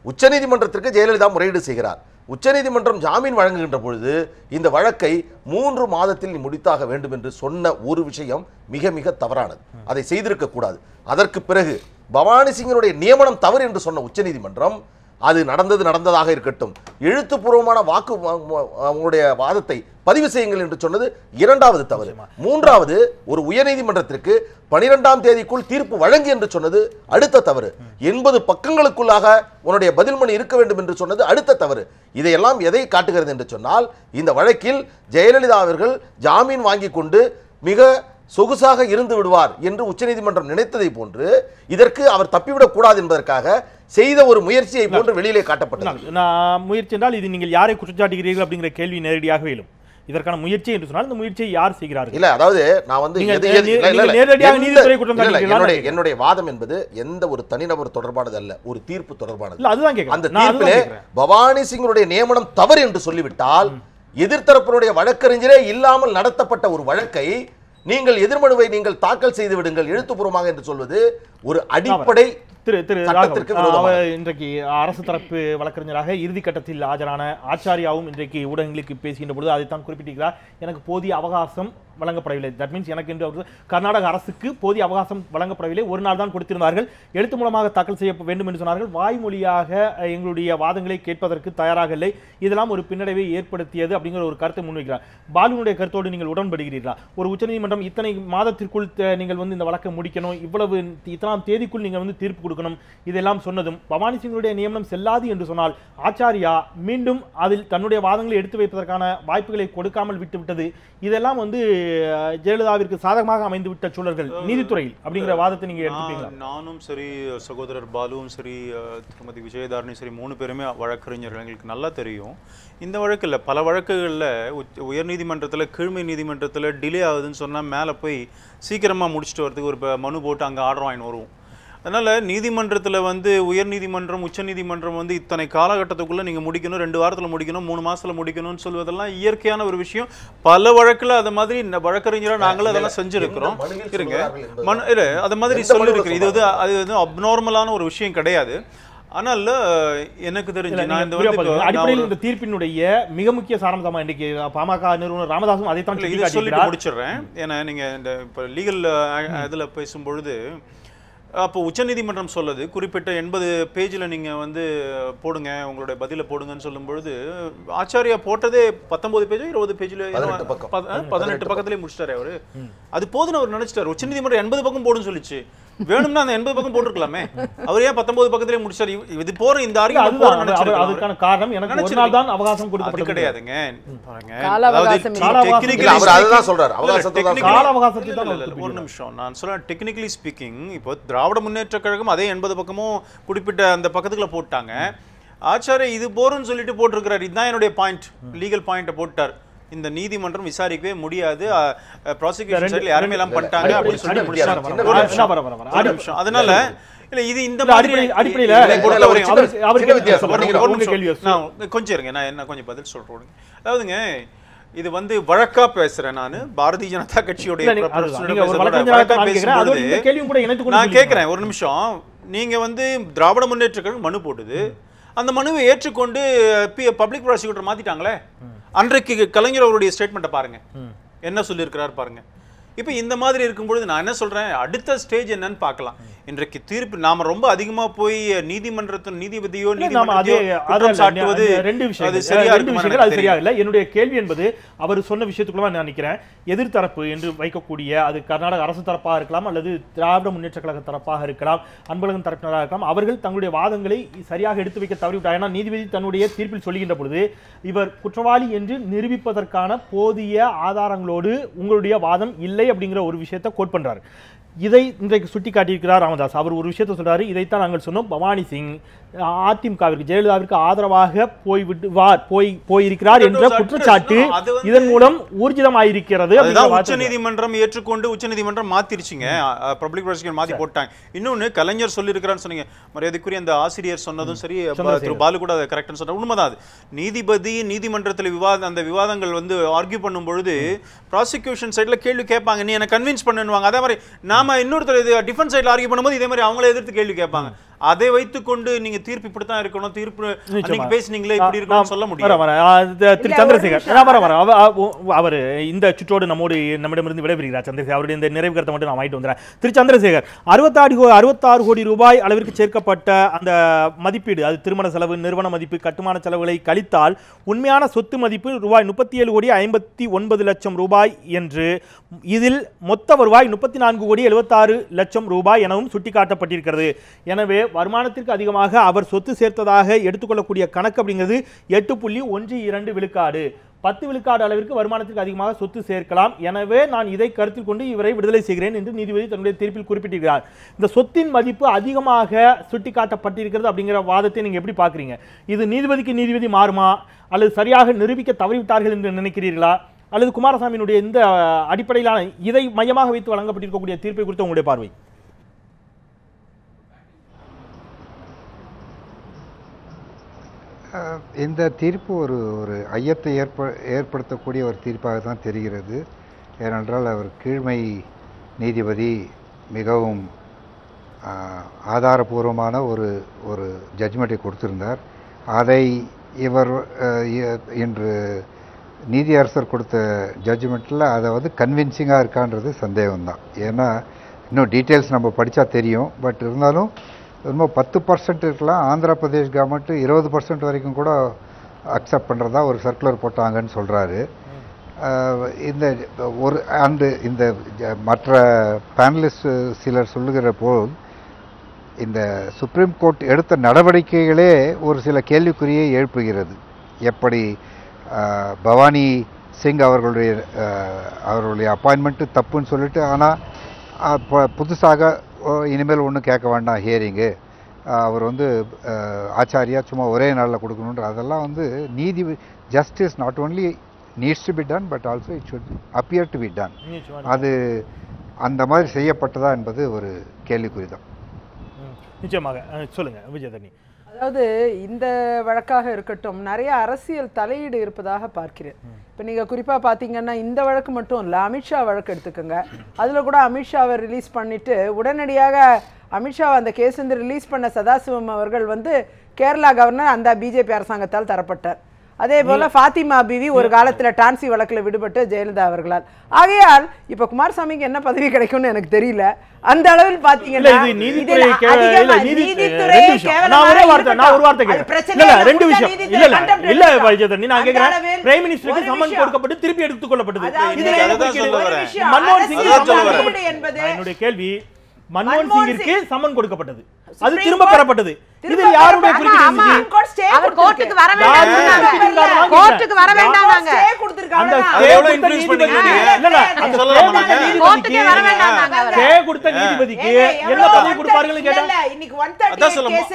உச்சநீதிமன்றத்திற்கு ஜெயலலிதா முறையீடு செய்கிறார். உச்சநீதிமன்றம் ஜாமீன் வழங்குகின்ற பொழுது இந்த வழக்கை 3 மாதத்தில் நீ முடித்தாக வேண்டும் என்று சொன்ன ஒரு விஷயம் மிக மிக தவறானது. அதை செய்திருக்க கூடாது. அதற்கு பிறகு பவானி சிங்கினுடைய நியமனம் தவறு என்று சொன்ன உச்சநீதிமன்றம் அது நடந்ததாக இருக்கட்டும், எழுத்துப்பூர்வமான வாக்கு உங்களுடைய வாதத்தை பதிவு செய்யுங்கள் என்று சொன்னது 2வது தவறு. 3வது, ஒரு உயர்நீதிமன்றத்திற்கு 12ஆம் தேதிக்குள் தீர்ப்பு வழங்கி என்று சொன்னது அடுத்த தவறு. 80 பக்கங்களுக்குள்ளாக உன்னுடைய பதில் மனு இருக்க வேண்டும் என்று சொன்னது அடுத்த தவறு. இதையெல்லாம் எதை காட்டுகிறது என்று சொன்னால், இந்த வழக்கில் ஜெயலலிதா அவர்கள் ஜாமீன் வாங்கி கொண்டு மிக சொகுசாக இருந்து விடுவார் என்று உச்சநீதிமன்றம் நினைத்ததை போன்று இதற்கு அவர் தப்பிவிடக் கூடாது என்பதற்காக செய்த ஒரு முயற்சியை போன்று வெளியிலே காட்டப்பட்டது. நான் முயற்சி என்றால் இது நீங்கள் யாரை குற்றச்சாட்டுகிறீர்கள் அப்படிங்கிற கேள்வி நேரடியாக எழும். இதற்கான முயற்சி என்று சொன்னால் இந்த முயற்சியை யார் செய்கிறார்கள்? இல்ல, அதாவது நான் வந்து நேரடியாக நீதித்துறை குற்றம் சாட்டுகிறீர்களா? என்னுடைய வாதம் என்பது எந்த ஒரு தனிநபர் தொடர்பானது அல்ல, ஒரு தீர்ப்பு தொடர்பானது. இல்ல, அதுதான் கேக்குறேன். அந்த தீர்ப்பிலே பவானி சிங்கினுடைய நியமனம் தவறு என்று சொல்லிவிட்டால் எதிர்த்தரப்பினுடைய வழக்கறிஞரே இல்லாமல் நடத்தப்பட்ட ஒரு வழக்கை நீங்கள் எதிர்மனுவை நீங்கள் தாக்கல் செய்து விடுங்கள் எழுத்துப்பூர்வமாக என்று சொல்வது ஒரு அடிப்படை சட்டத்திற்கு விரோதமானது. இன்றைக்கு அரசு தரப்பு வழக்கறிஞராக இறுதி கட்டத்தில் ஆஜரான ஆச்சாரியாவும் இன்றைக்கு ஊடகங்களுக்கு பேசுகின்ற பொழுது அதைத்தான் குறிப்பிட்டிருக்கிறார். எனக்கு போதிய அவகாசம் வழங்கப்படவில்லை. தட் மீன்ஸ் எனக்கு என்று கர்நாடக அரசுக்கு போதிய அவகாசம் வழங்கப்படவில்லை, ஒரு நாள் தான் கொடுத்திருந்தார்கள், எழுத்து மூலமாக தாக்கல் செய்ய வேண்டும் என்று சொன்னார்கள், வாய்மொழியாக எங்களுடைய வாதங்களை கேட்பதற்கு தயாராக இல்லை, இதெல்லாம் ஒரு பின்னடைவை ஏற்படுத்தியது அப்படிங்கிற ஒரு கருத்தை முன்வைக்கிறார். பாலுனுடைய கருத்தோடு நீங்கள் உடன்படுகிறீர்களா? ஒரு உச்சநீதிமன்றம் இத்தனை மாதத்திற்குள் நீங்கள் வந்து இந்த வழக்கை முடிக்கணும், இவ்வளவு இத்தனாம் தேதிக்குள் நீங்கள் வந்து தீர்ப்பு கொடுக்கணும், இதெல்லாம் சொன்னதும் பவானி சிங்குடைய நியமனம் செல்லாது என்று சொன்னால் ஆச்சாரியா மீண்டும் அதில் தன்னுடைய வாதங்களை எடுத்து வைப்பதற்கான வாய்ப்புகளை கொடுக்காமல் விட்டுவிட்டது, இதெல்லாம் வந்து ஜெயலலிதாவிற்கு சாதகமாக அமைந்து விட்ட சூழல்கள் நீதித்துறையில் அப்படிங்கிற வாதத்தை நீங்க எடுத்துப்பீங்களா? நானும் சரி, சகோதரர் பாலுவும் சரி, திருமதி விஜயதாரணி சரி, 3 பேருமே வழக்கறிஞர்கள், எங்களுக்கு நல்லா தெரியும். இந்த வழக்கில் பல வழக்குகளில் உயர்நீதிமன்றத்தில் கீழ்மை நீதிமன்றத்தில் டிலே ஆகுதுன்னு சொன்னால் மேலே போய் சீக்கிரமாக முடிச்சுட்டு வரதுக்கு ஒரு மனு போட்டு அங்கே ஆர்டர் வாங்கின்னு வருவோம். அதனால் நீதிமன்றத்தில் வந்து உயர்நீதிமன்றம் உச்சநீதிமன்றம் வந்து இத்தனை காலகட்டத்துக்குள்ளே நீங்கள் முடிக்கணும், 2 வாரத்தில் முடிக்கணும், 3 மாதத்தில் முடிக்கணும்னு சொல்வதெல்லாம் இயற்கையான ஒரு விஷயம். பல வழக்கில் அது மாதிரி வழக்கறிஞராக நாங்களும் அதெல்லாம் செஞ்சுருக்கிறோம். இருங்க, இல்லை அது மாதிரி சொல்லியிருக்கிறேன். இது வந்து அது வந்து அப்நார்மலான ஒரு விஷயம் கிடையாது. ஆனால் எனக்கு தெரிஞ்சு நான் இந்த அடிப்படையில் இந்த தீர்ப்பினுடைய மிக முக்கிய சாராம்சமா இன்னைக்கு பாமக நிறுவனர் ராமதாசும் அதை தான் சொல்லிட்டு முடிச்சிடுறேன். ஏன்னா நீங்கள் இந்த இப்போ லீகல் இதில் பேசும்பொழுது அப்போ உச்சநீதிமன்றம் சொல்லுது குறிப்பிட்ட 80 பேஜில் நீங்கள் வந்து போடுங்க, உங்களுடைய பதிலை போடுங்கன்னு சொல்லும்பொழுது ஆச்சாரியா போட்டதே 19 பேஜோ 20 பேஜில் 18 பக்கத்திலே முடிச்சிட்டாரு அவரு. அது போதுன்னு அவர் நினைச்சிட்டாரு. உச்சநீதிமன்றம் 80 பக்கம் போடுன்னு சொல்லிச்சு, வேணும்னா அந்த 80 பக்கம் போட்டிருக்கலாமே, அவர் ஏன் 19 பக்கத்திலே முடிச்சாரு? இது போற இந்த அதுக்கான காரணம் எனக்கு ஒரு நாள் தான் அவகாசம் கொடுக்கப்பட்டது கிடையாதுங்க. ஒரு நிமிஷம் நான் சொல்றேன். டெக்னிக்கலி ஸ்பீக்கிங் இப்போ திராவிட முன்னேற்ற கழகம் அதே 80 பக்கமும் குறிப்பிட்ட அந்த பக்கத்துக்குள்ள போட்டாங்க. ஆச்சாரிய இது போறன்னு சொல்லிட்டு போட்டிருக்கிறார். இதுதான் என்னுடைய பாயிண்ட், லீகல் பாயிண்ட்டை போட்டார். இந்த நீதிமன்றம் விசாரிக்கவே முடியாது, ப்ராசிக்யூஷன் சைடுல யாருமே எல்லாம் பண்ணிட்டாங்க அப்படின்னு சொல்லிட்டு முடிச்சாங்க. அதனால இல்ல இது இந்த மாதிரி அடிப்படையில கொஞ்சம் இருங்க, நான் என்ன கொஞ்சம் பதில் சொல்றேன். அதாவதுங்க இது வந்து வழக்கா பேசுறேன் நான், பாரதிய ஜனதா கட்சியோட நான் கேட்கிறேன் ஒரு நிமிஷம். நீங்க வந்து திராவிட முன்னேற்ற கழகம் மனு போடுது, அந்த மனுவை ஏற்றுக்கொண்டு பப்ளிக் ப்ராசிக்யூட்டர் மாத்திட்டாங்களே. அன்றைக்கு கலைஞர் அவருடைய ஸ்டேட்மெண்ட்டை பாருங்க, என்ன சொல்லியிருக்கிறார் பாருங்க. இப்போ இந்த மாதிரி இருக்கும்பொழுது நான் என்ன சொல்றேன், அடுத்த ஸ்டேஜ் என்னன்னு பார்க்கலாம். இன்றைக்கு தீர்ப்பு நாம ரொம்ப அதிகமா போய் நீதிமன்றத்தின் நீதிபதியோ சாட்டுவது சரியா இல்லை. என்னுடைய கேள்வி என்பது அவர் சொன்ன விஷயத்துக்குள்ள நான் நினைக்கிறேன், எதிர்த்தரப்பு என்று வைக்கக்கூடிய அது கர்நாடக அரசு தரப்பாக இருக்கலாம் அல்லது திராவிட முன்னேற்ற கழக தரப்பாக இருக்கலாம், அன்பழகன் தரப்பினராக இருக்கலாம், அவர்கள் தங்களுடைய வாதங்களை சரியாக எடுத்து வைக்க தவறிவிட்டார். ஏன்னா நீதிபதி தன்னுடைய தீர்ப்பில் சொல்லுகின்ற பொழுது இவர் குற்றவாளி என்று நிரூபிப்பதற்கான போதிய ஆதாரங்களோடு உங்களுடைய வாதம் இல்லை அப்படிங்கிற ஒரு விஷயத்தை கோட் பண்றாரு. இதை இன்றைக்கு சுட்டி காட்டியிருக்கிறார் ராமதாஸ். அவர் ஒரு விஷயத்தை சொல்றாரு, இதைத்தான் நாங்கள் சொன்னோம், பவானி சிங் அதிமுகவிற்கு ஜெயலலிதாவிற்கு ஆதரவாக போயிருக்கிறார் என்ற குற்றச்சாட்டு இதன் மூலம் ஊர்ஜிதமாயிருக்கிறது. உச்சநீதிமன்றம் ஏற்றுக்கொண்டு உச்சநீதிமன்றம் மாத்திருச்சுங்க, பப்ளிக் ப்ராசிக்யூட்டர் மாத்தி போட்டாங்க. இன்னொன்னு கலைஞர் சொல்லியிருக்கிறான்னு சொன்னீங்க, மரியாதைக்குரிய அந்த ஆசிரியர் சொன்னதும் சரி, திரு பாலு கூட அதை கரெக்ட்னு சொன்ன உண்மைதான். நீதிபதி நீதிமன்றத்தில் அந்த விவாதங்கள் வந்து ஆர்கியூ பண்ணும் பொழுது ப்ராசிக்யூஷன் சைட்ல கேள்வி கேட்பாங்க, நீ என்ன கன்வின்ஸ் பண்ணுவாங்க. அதே மாதிரி நாம இன்னொருத்தர் டிஃபென்ஸ் சைட்ல ஆர்கியூ பண்ணும்போது இதே மாதிரி அவங்களே எதிர்த்து கேள்வி கேட்பாங்க. அதை வைத்துக்கொண்டு நீங்க தீர்ப்பு இப்படித்தான் இருக்கணும், தீர்ப்பு அன்னைக்கு பேசுனீங்களே இப்படி இருக்கணும்னு சொல்ல முடியும். திரு சந்திரசேகர் அவர் இந்த சுற்றோடு நம்மிடமிருந்து விடைபெறுகிறார். சந்திரசேகர் அவருடைய இந்த நிறைவு கருத்தை மட்டும் நான் வாங்கிட்டு வந்துறேன். திரு சந்திரசேகர், 66 கோடி ரூபாய் அளவிற்கு சேர்க்கப்பட்ட அந்த மதிப்பீடு, அது திருமண செலவு, நிறுவன மதிப்பு, கட்டுமான செலவுகளை கழித்தால் உண்மையான சொத்து மதிப்பு ரூபாய் 37 கோடி 59 லட்சம் ரூபாய் என்று, இதில் மொத்த வருவாய் 34 கோடி 76 லட்சம் ரூபாய் எனவும் சுட்டிக்காட்டப்பட்டிருக்கிறது. எனவே வருமானத்திற்கு அதிகமாக அவர் சொத்து சேர்த்ததாக எடுத்துக்கொள்ளக்கூடிய கணக்கு அப்படிங்கிறது 8.12 விழுக்காடு, 10 விழுக்காடு அளவிற்கு வருமானத்திற்கு அதிகமாக சொத்து சேர்க்கலாம். எனவே நான் இதை கருத்தில் கொண்டு இவரை விடுதலை செய்கிறேன் என்று நீதிபதி தன்னுடைய தீர்ப்பில் குறிப்பிட்டிருக்கிறார். இந்த சொத்தின் மதிப்பு அதிகமாக சுட்டிக்காட்டப்பட்டிருக்கிறது அப்படிங்கிற வாதத்தை நீங்க எப்படி பார்க்குறீங்க? இது நீதிபதிக்கு நீதிபதி மாறுமா அல்லது சரியாக நிரூபிக்க தவறிவிட்டார்கள் என்று நினைக்கிறீர்களா? அல்லது குமாரசாமியினுடைய இந்த அடிப்படையிலான இதை மையமாக வைத்து வழங்கப்பட்டிருக்கக்கூடிய தீர்ப்பை குறித்து உங்களுடைய பார்வை? இந்த தீர்ப்பு ஒரு ஒரு ஐயத்தை ஏற்படுத்தக்கூடிய ஒரு தீர்ப்பாக தான் தெரிகிறது. ஏனென்றால் அவர் கீழ்மை நீதிபதி மிகவும் ஆதாரபூர்வமான ஒரு ஒரு ஜட்ஜ்மெண்ட்டை கொடுத்திருந்தார். அதை இவர் இன்று நீதியரசர் கொடுத்த ஜட்ஜ்மெண்ட்டில் அதை கன்வின்சிங்காக இருக்கான்றது சந்தேகம்தான். ஏன்னா இன்னும் டீட்டெயில்ஸ் நம்ம படித்தா தெரியும். பட் இருந்தாலும் ரொம்ப 10% இருக்கலாம். ஆந்திர பிரதேஷ் கவர்மெண்ட்டு 20% வரைக்கும் கூட அக்செப்ட் பண்ணுறதா ஒரு சர்க்குலர் போட்டாங்கன்னு சொல்கிறாரு. இந்த ஒரு அண்டு இந்த மற்ற பேனலிஸ்ட் சிலர் சொல்லுகிற போல் இந்த சுப்ரீம் கோர்ட் எடுத்த நடவடிக்கைகளே ஒரு சில கேள்விக்குறியை எழுப்புகிறது. எப்படி பவானி சிங் அவர்களுடைய அப்பாயின்மெண்ட்டு தப்புன்னு சொல்லிட்டு, ஆனால் புதுசாக இனிமேல் ஒன்றும் கேட்க வேண்டாம் ஹியரிங்கு, அவர் ஆச்சாரியா சும்மா ஒரே நாளில் கொடுக்கணுன்ற அதெல்லாம் நீதி justice not only needs to be done but also it should appear to be done. அது அந்த மாதிரி செய்யப்பட்டதா என்பது ஒரு கேள்விக்குறி தான். நிச்சயமாக சொல்லுங்க விஜயதரணி. அதாவது இந்த வழக்காக இருக்கட்டும், நிறைய அரசியல் தலையீடு இருப்பதாக பார்க்கிறேன். இப்போ நீங்கள் குறிப்பாக பார்த்தீங்கன்னா இந்த வழக்கு மட்டும் இல்லை, அமித்ஷா வழக்கு எடுத்துக்கோங்க. அதில் கூட அமித்ஷாவை ரிலீஸ் பண்ணிவிட்டு உடனடியாக அமித்ஷாவை அந்த கேஸ் ரிலீஸ் பண்ண சதாசிவம் அவர்கள் கேரளா கவர்னர் அந்த பிஜேபி அரசாங்கத்தால் தரப்பட்டார். அதே போல ஃபாத்திமா பிவி ஒரு காலத்தில் டான்சி வழக்கில் விடுபட்டு ஜெயலலிதா அவர்களால். ஆகையால் இப்ப குமாரசாமிக்கு என்ன பதவி கிடைக்கும்னு எனக்கு தெரியல. அந்த அளவில் பாத்தீங்கன்னா திருப்பி எடுத்துக் கொள்ளப்பட்டது. என்னுடைய கேள்வி, மன்மோகன் சிங்கிற்கு சம்மன் கொடுக்கப்பட்டது, அது திரும்ப பெறப்பட்டது. இது யாருடைய அவர் கோர்ட்டுக்கு வர வேண்டாம் சொன்னாங்க. கோர்ட்டுக்கு வர வேண்டாம்ங்க. ஸ்டே கொடுத்திருக்காங்க. அந்த எவ்வளவு இன்ஃப்ளூயன்ஸ் பண்ணிருக்கீங்க? இல்ல அது சொல்லலாமாங்க? கோர்ட்டுக்கு வர வேண்டாம்ங்க. ஸ்டே கொடுத்த நீதிபதிக்கு என்ன பதவி கொடுப்பார்கள்னு கேட்டா இல்ல இன்னைக்கு 138 கேஸ்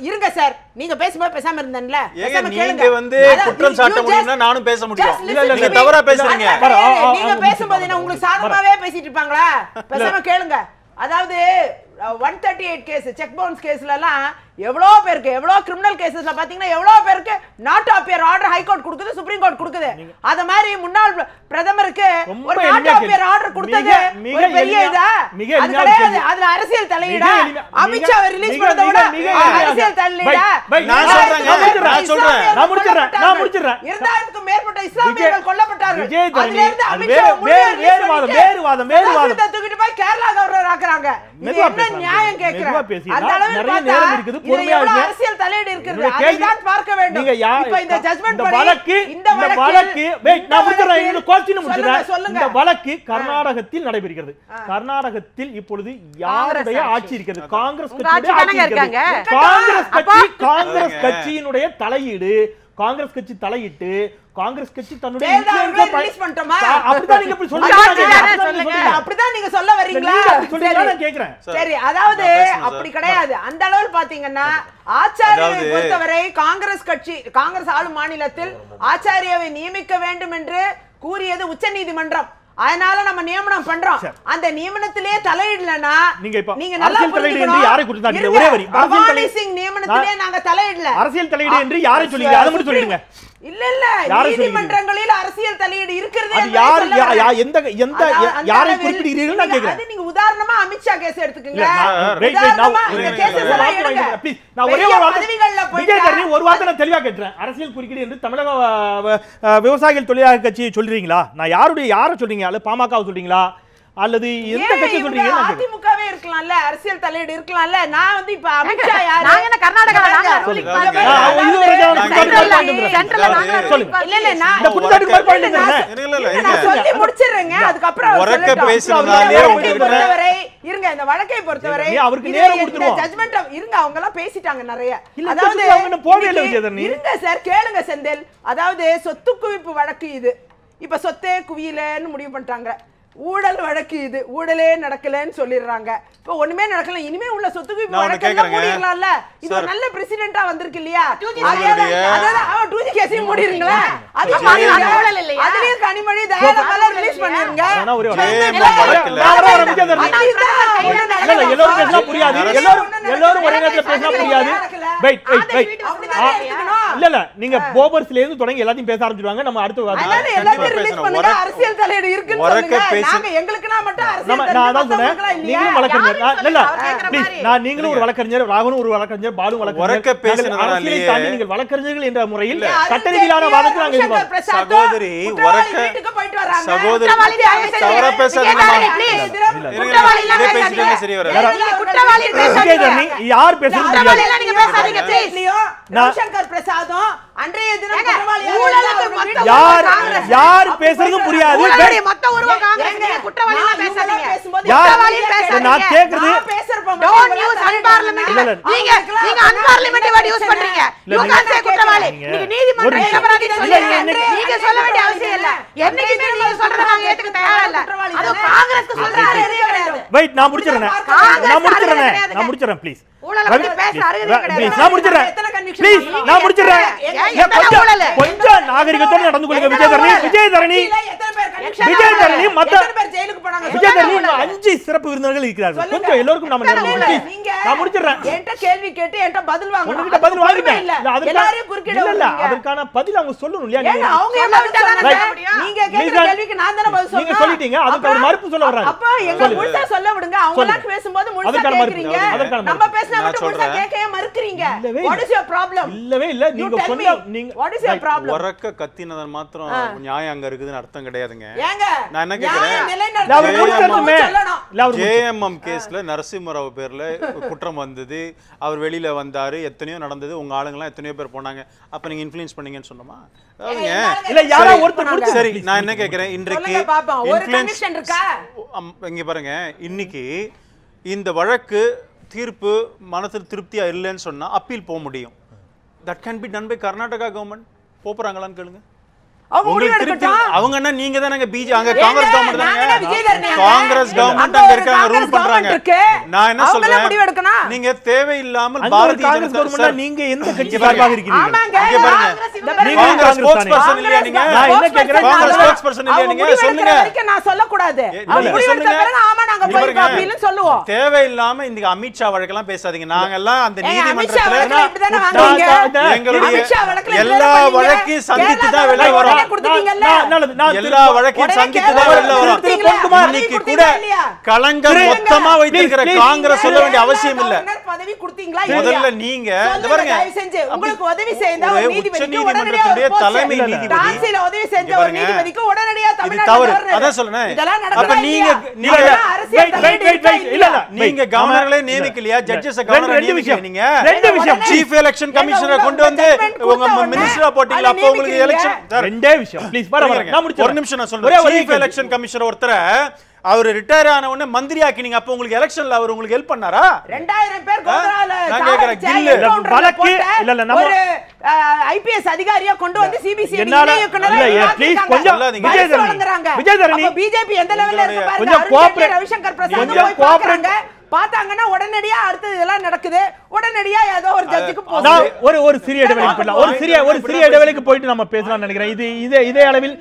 இருங்க சார். நீங்க பேசும்போது பேசாம இருந்தேன்ல. பேசாம கேளுங்க. நீங்க குற்றம் சாட்ட முடியும்னா நானும் பேச முடியும். நீங்க தவறா பேசுறீங்க. நீங்க பேசும்போது என்ன உங்களுக்கு சாதகமாவே பேசிட்டு இருப்பாங்களா? பேசாம கேளுங்க. அதாவது 138 கேஸ் செக் பவுன்ஸ் கேஸ்ல எல்லாம் எவ்வளவு பேருக்கு எவ்வளவு கிரிமினல் கேசஸ்ல பாத்தீங்கன்னா எவ்வளவு பேருக்கு not appear order high court கொடுக்குது, சுப்ரீம் கோர்ட் கொடுக்குது. அத மாதிரி முன்னாள் பிரதமருக்கு ஒரு நாட் அப்பியர் ஆர்டர் கொடுத்தது ஒரு பெரிய இதா? அது கிடையாது. அதுல அரசியல் தலையீடா? அமித்ஷாவை ரிலீஸ் பண்ணத விட அரசியல் தலையீடா? நான் சொல்றேன் 2000க்கும் மேற்பட்ட இஸ்லாமியர்கள் கொல்லப்பட்டார்கள். அதுல இருந்து அமித்ஷா வேறு வாதம் தூக்கிட்டு போய் கேரளா கவர்னர் ஆக்குறாங்க. இது என்ன நியாயம் கேக்குறேன்? அந்த அளவுக்கு நேரம் இருக்குது. பொறுமையா இருங்க. அரசியல் தலையீடு இருக்குது. அதை தான் பார்க்க வேண்டும். இப்ப இந்த ஜட்ஜ்மென்ட் படி இந்த வழக்கு நான் முடிச்சறேன். இந்த क्वेश्चन முடிச்சறேன். இந்த வழக்கு கர்நாடகத்தில் நடைபெறுகிறது. கர்நாடகத்தில் இப்பொழுது யாருடைய ஆட்சி இருக்கிறது? காங்கிரஸ் கட்சியுடைய ஆட்சி இருக்காங்க. காங்கிரஸ் கட்சியினுடைய தலையீடு, காங்கிரஸ் கட்சி தலையிட்டு காங்கிரஸ் கட்சி தன்னுடைய ரிலீஸ் பண்ணிட்டோமா? அப்படிதான் நீங்க இப்படி சொல்றீங்க. அப்படிதான் நீங்க சொல்ல வரீங்களா? நான் கேக்குறேன். சரி, அதாவது அப்படி கிடையாது. அந்த அளவில் பாத்தீங்கன்னா ஆச்சாரியை பொறுத்தவரை காங்கிரஸ் கட்சி, காங்கிரஸ் ஆளும் மாநிலத்தில் ஆச்சாரியாவை நியமிக்க வேண்டும் என்று கூறியது உச்சநீதிமன்றம். அதனால நம்ம நியமனம் பண்றோம். அந்த நியமனத்திலே தலையிடலனா நீங்க நல்லா புரிஞ்சுக்கணும். யாரை குறித்தாங்க? ஒரே வரி. பவானி சிங் நியமனத்திலே நாங்க தலையிடல. அரசியல் தலையீடு என்று யாரை சொல்றீங்க? அத மட்டும் சொல்லுங்க. இல்ல நீதிமன்றங்களில் அரசியல் தலையீடு இருக்கிறது. அது எந்த யாரை குறிப்பிடுகிறீர்கள் நான் கேக்குறேன். அது நீங்க உதாரணமா அமித்ஷா கேஸ் எடுத்துக்கங்க. நான் ஒரே ஒரு வார்த்தை ஒரு வார்த்தை நான் தெளிவா கேட்கிறேன். அரசியல் குறுக்கீடு என்று தமிழக விவசாயிகள் தொழிலாளர் கட்சியை சொல்றீங்களா? நான் யாரை சொல்றீங்க? அல்லது பாமகவை சொல்றீங்களா? அல்லது எந்த கட்சி சொல்றீங்க? அதிமுகவே இருக்கலாம்ல, அரசியல் தலையீடு இருக்கலாம்ல. நான் இப்ப அமித்ஷா யாரு? நாங்க என்ன கர்நாடகால நாங்க ரூலிங் பார்ட்டி. இல்ல நான் சொல்லி முடிச்சிடுறேங்க. அதுக்கு அப்புறம் ஒரக்க பேசினாலே பொறுத்தவரை இருங்க, இந்த வழக்கை பொறுத்தவரை அவருக்கு நேரம் கொடுத்துருவோம். ஜட்ஜ்மென்ட் இருங்க, அவங்க எல்லாம் பேசிட்டாங்க நிறைய. அதாவது இருங்க சார், கேளுங்க செந்தில். அதாவது சொத்து குவிப்பு வழக்கு இது. இப்ப சொத்தே குவியலன்னு முடிவு பண்ணிட்டாங்க. ஊழல் வழக்கு இது, ஊழலே நடக்கலன்னு சொல்லிடுறாங்க. இப்ப ஒண்ணுமே நடக்கல, இனிமே உள்ள சொத்துக்கு மூடிடலாம்ல. இது ஒரு நல்ல பிரசிடென்ட்டா வந்திருக்கு இல்லையா? அதான் 2G கேஸையும் மூடிடுங்களா? அதுலயும் கனிமொழி தயாளா ரிலீஸ் பண்ணிருங்க. எல்லாரும் புரியாது, எல்லாரும் ஒரே நேரத்துல பேசினா புரியாது. இல்ல இல்ல, நீங்க போபர்ஸ்ல இருந்து தொடங்கி எல்லாத்தையும் பேச ஆரம்பிச்சிடுவாங்க. நம்ம அடுத்து அரசியல் தலையீடு இருக்குன்னு சொல்லுங்க. நாங்க எங்களுக்குனா மட்டும் அரசியல் நான் அதான் சொன்னேன். நீங்களும் வழக்கறிஞர், இல்ல நான் நீங்களும் ஒரு வழக்கறிஞர், ராகவனும் ஒரு வழக்கறிஞர், பாலும் வழக்கறிஞர். அரசியலை தாண்டி நீங்கள் வழக்கறிஞர்கள் என்ற முறையில் சட்ட ரீதியிலான வாதத்தை நாங்கள் சகோதரி வீட்டுக்கு போயிட்டு வராங்க. சகோதரி தவறா பேசாதீங்க. யார் பேசுறது யார் பேசுறதும் புரியாது. நான் கேக்குறது நான் முடிச்சிடறேன் ப்ளீஸ். கொஞ்சம் நாகரிகத்தோடு நடந்து கொள்ளுங்க விஜயதரணி. 5 சிறப்பு விருந்தினர்கள் இருக்கிறார்கள். கொஞ்சம் எல்லோருக்கும் நாம நான் முடிச்சிடறேன். கேள்வி கேட்டு என்கிட்ட பதில் வாங்கணும். பதில் வாங்கிட்டேன். அதற்கான பதில் அவங்க சொல்லணும் இல்லையா? நீங்க சொல்லிட்டீங்க, அதுக்கு அவர் மறுப்பு சொல்ல வர்றாரு. அப்ப எங்க முழுசா சொல்ல விடுங்க. அவங்க பேசும்போது முழுசா கேக்குறீங்க, நம்ம பேசினா மட்டும் முழுசா கேட்கவே மறுக்கறீங்க. What is your problem? இல்லவே இல்ல, நீங்க சொன்ன நீங்க வாட் இஸ் யுவர் ப்ராப்ளம்? ஒரக்க கத்தினதன் மாத்திரம் நியாயம் அங்க இருக்குதுன்னு அர்த்தம் கிடையாதுங்க. ஏங்க நான் என்ன கேக்குறேன், JMM கேஸ்ல நரசிம்மராவ் பேர்ல குற்றம் வந்தது, அவர் வெளியில வந்தாரு, எத்தனையோ நடந்தது, உங்க ஆளுங்க எத்தனையோ பேர் போனாங்க, அப்ப நீங்க இன்ஃப்ளூயன்ஸ் பண்ணீங்கன்னு சொன்னோமா? இல்ல யாரோ ஒருத்தர் முடிச்சு. சரி, நான் என்ன கேக்குறேன், இன்றைக்கு ஒரு கமிஷன் இருக்கா? இங்க பாருங்க, இன்னைக்கு இந்த வழக்கு தீர்ப்பு மனதில் திருப்தியா இல்லைன்னு சொன்னா அப்பீல் போக முடியும். That can be done by Karnataka government. போறாங்களான்னு கேளுங்க. அவங்க என்ன, நீங்க தானங்க பிஜே, அங்க காங்கிரஸ் கவர்மெண்ட் தானங்க, காங்கிரஸ் கவர்மெண்ட் அங்க இருக்காங்க, ரூல் பண்றாங்க. நான் என்ன சொல்றேன், நீங்க தேவையில்லாமல் பாரதிய காங்கிரஸ் கவர்மெண்ட்ல நீங்க எந்த கட்சி சார்பாக இருக்கீங்க? இங்க பாருங்க, நீங்க காங்கிரஸ் ஸ்போர்ட்ஸ் பர்சன் இல்லையா? நீங்க நான் என்ன கேக்குறேன், காங்கிரஸ் ஸ்போர்ட்ஸ் பர்சன் இல்லையா? நீங்க சொல்லுங்க. நான் சொல்ல கூடாது. அவங்க சொல்லுங்க. ஆமா, நாங்க போய் அப்பீல்னு சொல்லுவோம். தேவையில்லாம இந்த அமித் ஷா வழக்கெல்லாம் பேசாதீங்க. நாங்க எல்லாம் அந்த நீதிமன்றத்துல எங்களுடைய எல்லா வழக்கையும் சந்தித்து தான் வெளியே வரோம். எல்லா வழக்கையும் சந்தித்து தான் வெளியே வரோம். இன்னைக்கு கூட களங்கம் மொத்தமா வைத்திருக்கிற காங்கிரஸ் சொல்ல வேண்டிய அவசியம் இல்ல. பதவி கொடுத்தீங்களா? முதல்ல நீங்க பாருங்க, உங்களுக்கு உதவி செய்த ஒரு நீதிபதிக்கு நீதிமன்றத்துடைய தலைமை நீதிபதி டான்சில உதவி செஞ்ச ஒரு நீதிபதிக்கு உடனடியா தமிழ்நாடு தவறு. அத சொல்றேன். அப்ப நீங்க நீங்க கவர்னரே நியமிக்கலையா? Judges governor நியமிக்கலீங்க. ரெண்டு விஷயம். சீஃப் எலெக்ஷன் கமிஷனரை கொண்டு வந்து உங்க மினிஸ்டரா போட்டீங்களா? அப்ப உங்களுக்கு எலெக்ஷன் ரெண்டே விஷயம். ப்ளீஸ் பாருங்க, நான் முடிச்சேன். ஒரு நிமிஷம் நான் சொல்றேன். சீஃப் எலெக்ஷன் கமிஷனர் ஒருத்தர அவர் ரிட்டையர் ஆன உடனே மந்திரி ஆக்கினீங்க. அப்ப உங்களுக்கு எலெக்ஷன்ல அவர் உங்களுக்கு ஹெல்ப் பண்ணாரா? 2000 பேர் கோதரால நான் கேக்குறேன், கில்லு வழக்கு இல்ல இல்ல, நம்ம ஒரு ஐபிஎஸ் அதிகாரியா கொண்டு வந்து சிபிசிஐடி இல்ல ப்ளீஸ் கொஞ்சம் விஜயதரணி பிஜேபி எந்த லெவல்ல இருக்கு பாருங்க. கொஞ்சம் கோஆபரேட், ரவிசங்கர் பிரசாத் கொஞ்சம் கோஆபரேட் பார்த்தாங்கன்னா உடனடியா அடுத்து இதெல்லாம் நடக்குது, உடனடியா ஏதோ ஒரு ஜட்ஜுக்கு போலாம். ஒரு சிறிய இடைவெளிக்கு போயிடலாம். ஒரு சிறிய இடைவெளிக்கு போயிட்டு நம்ம பேசலாம்னு நினைக்கிறேன். இதே அளவில்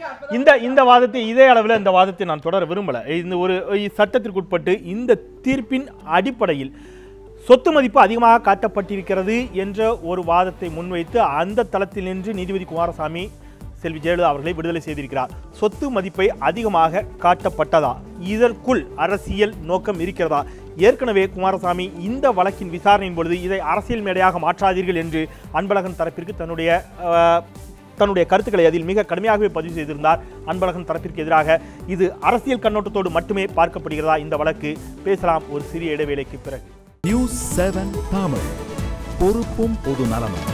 இந்த வாதத்தை இதே அளவில் இந்த வாதத்தை நான் தொடர விரும்பல. இந்த ஒரு சட்டத்திற்குட்பட்டு இந்த தீர்ப்பின் அடிப்படையில் சொத்து மதிப்பு அதிகமாக காட்டப்பட்டிருக்கிறது என்ற ஒரு வாதத்தை முன்வைத்து அந்த தளத்தில் நின்று நீதிபதி குமாரசாமி செல்வி ஜெயலலிதா அவர்களை விடுதலை செய்திருக்கிறார். சொத்து மதிப்பை அதிகமாக காட்டப்பட்டதா? இதற்குள் அரசியல் நோக்கம் இருக்கிறதா? ஏற்கனவே குமாரசாமி இந்த வழக்கின் விசாரணையின் பொழுது இதை அரசியல் மேடையாக மாற்றாதீர்கள் என்று அன்பழகன் தரப்பிற்கு தன்னுடைய கருத்துக்களை அதில் மிக கடுமையாகவே பதிவு செய்திருந்தார். அன்பழகன் தரப்பிற்கு எதிராக இது அரசியல் கண்ணோட்டத்தோடு மட்டுமே பார்க்கப்படுகிறதா இந்த வழக்கு? பேசலாம் ஒரு சிறிய இடைவேளைக்கு பிறகு. நியூஸ் 7 தமிழ், பொறுப்பும் பொது நலமும்.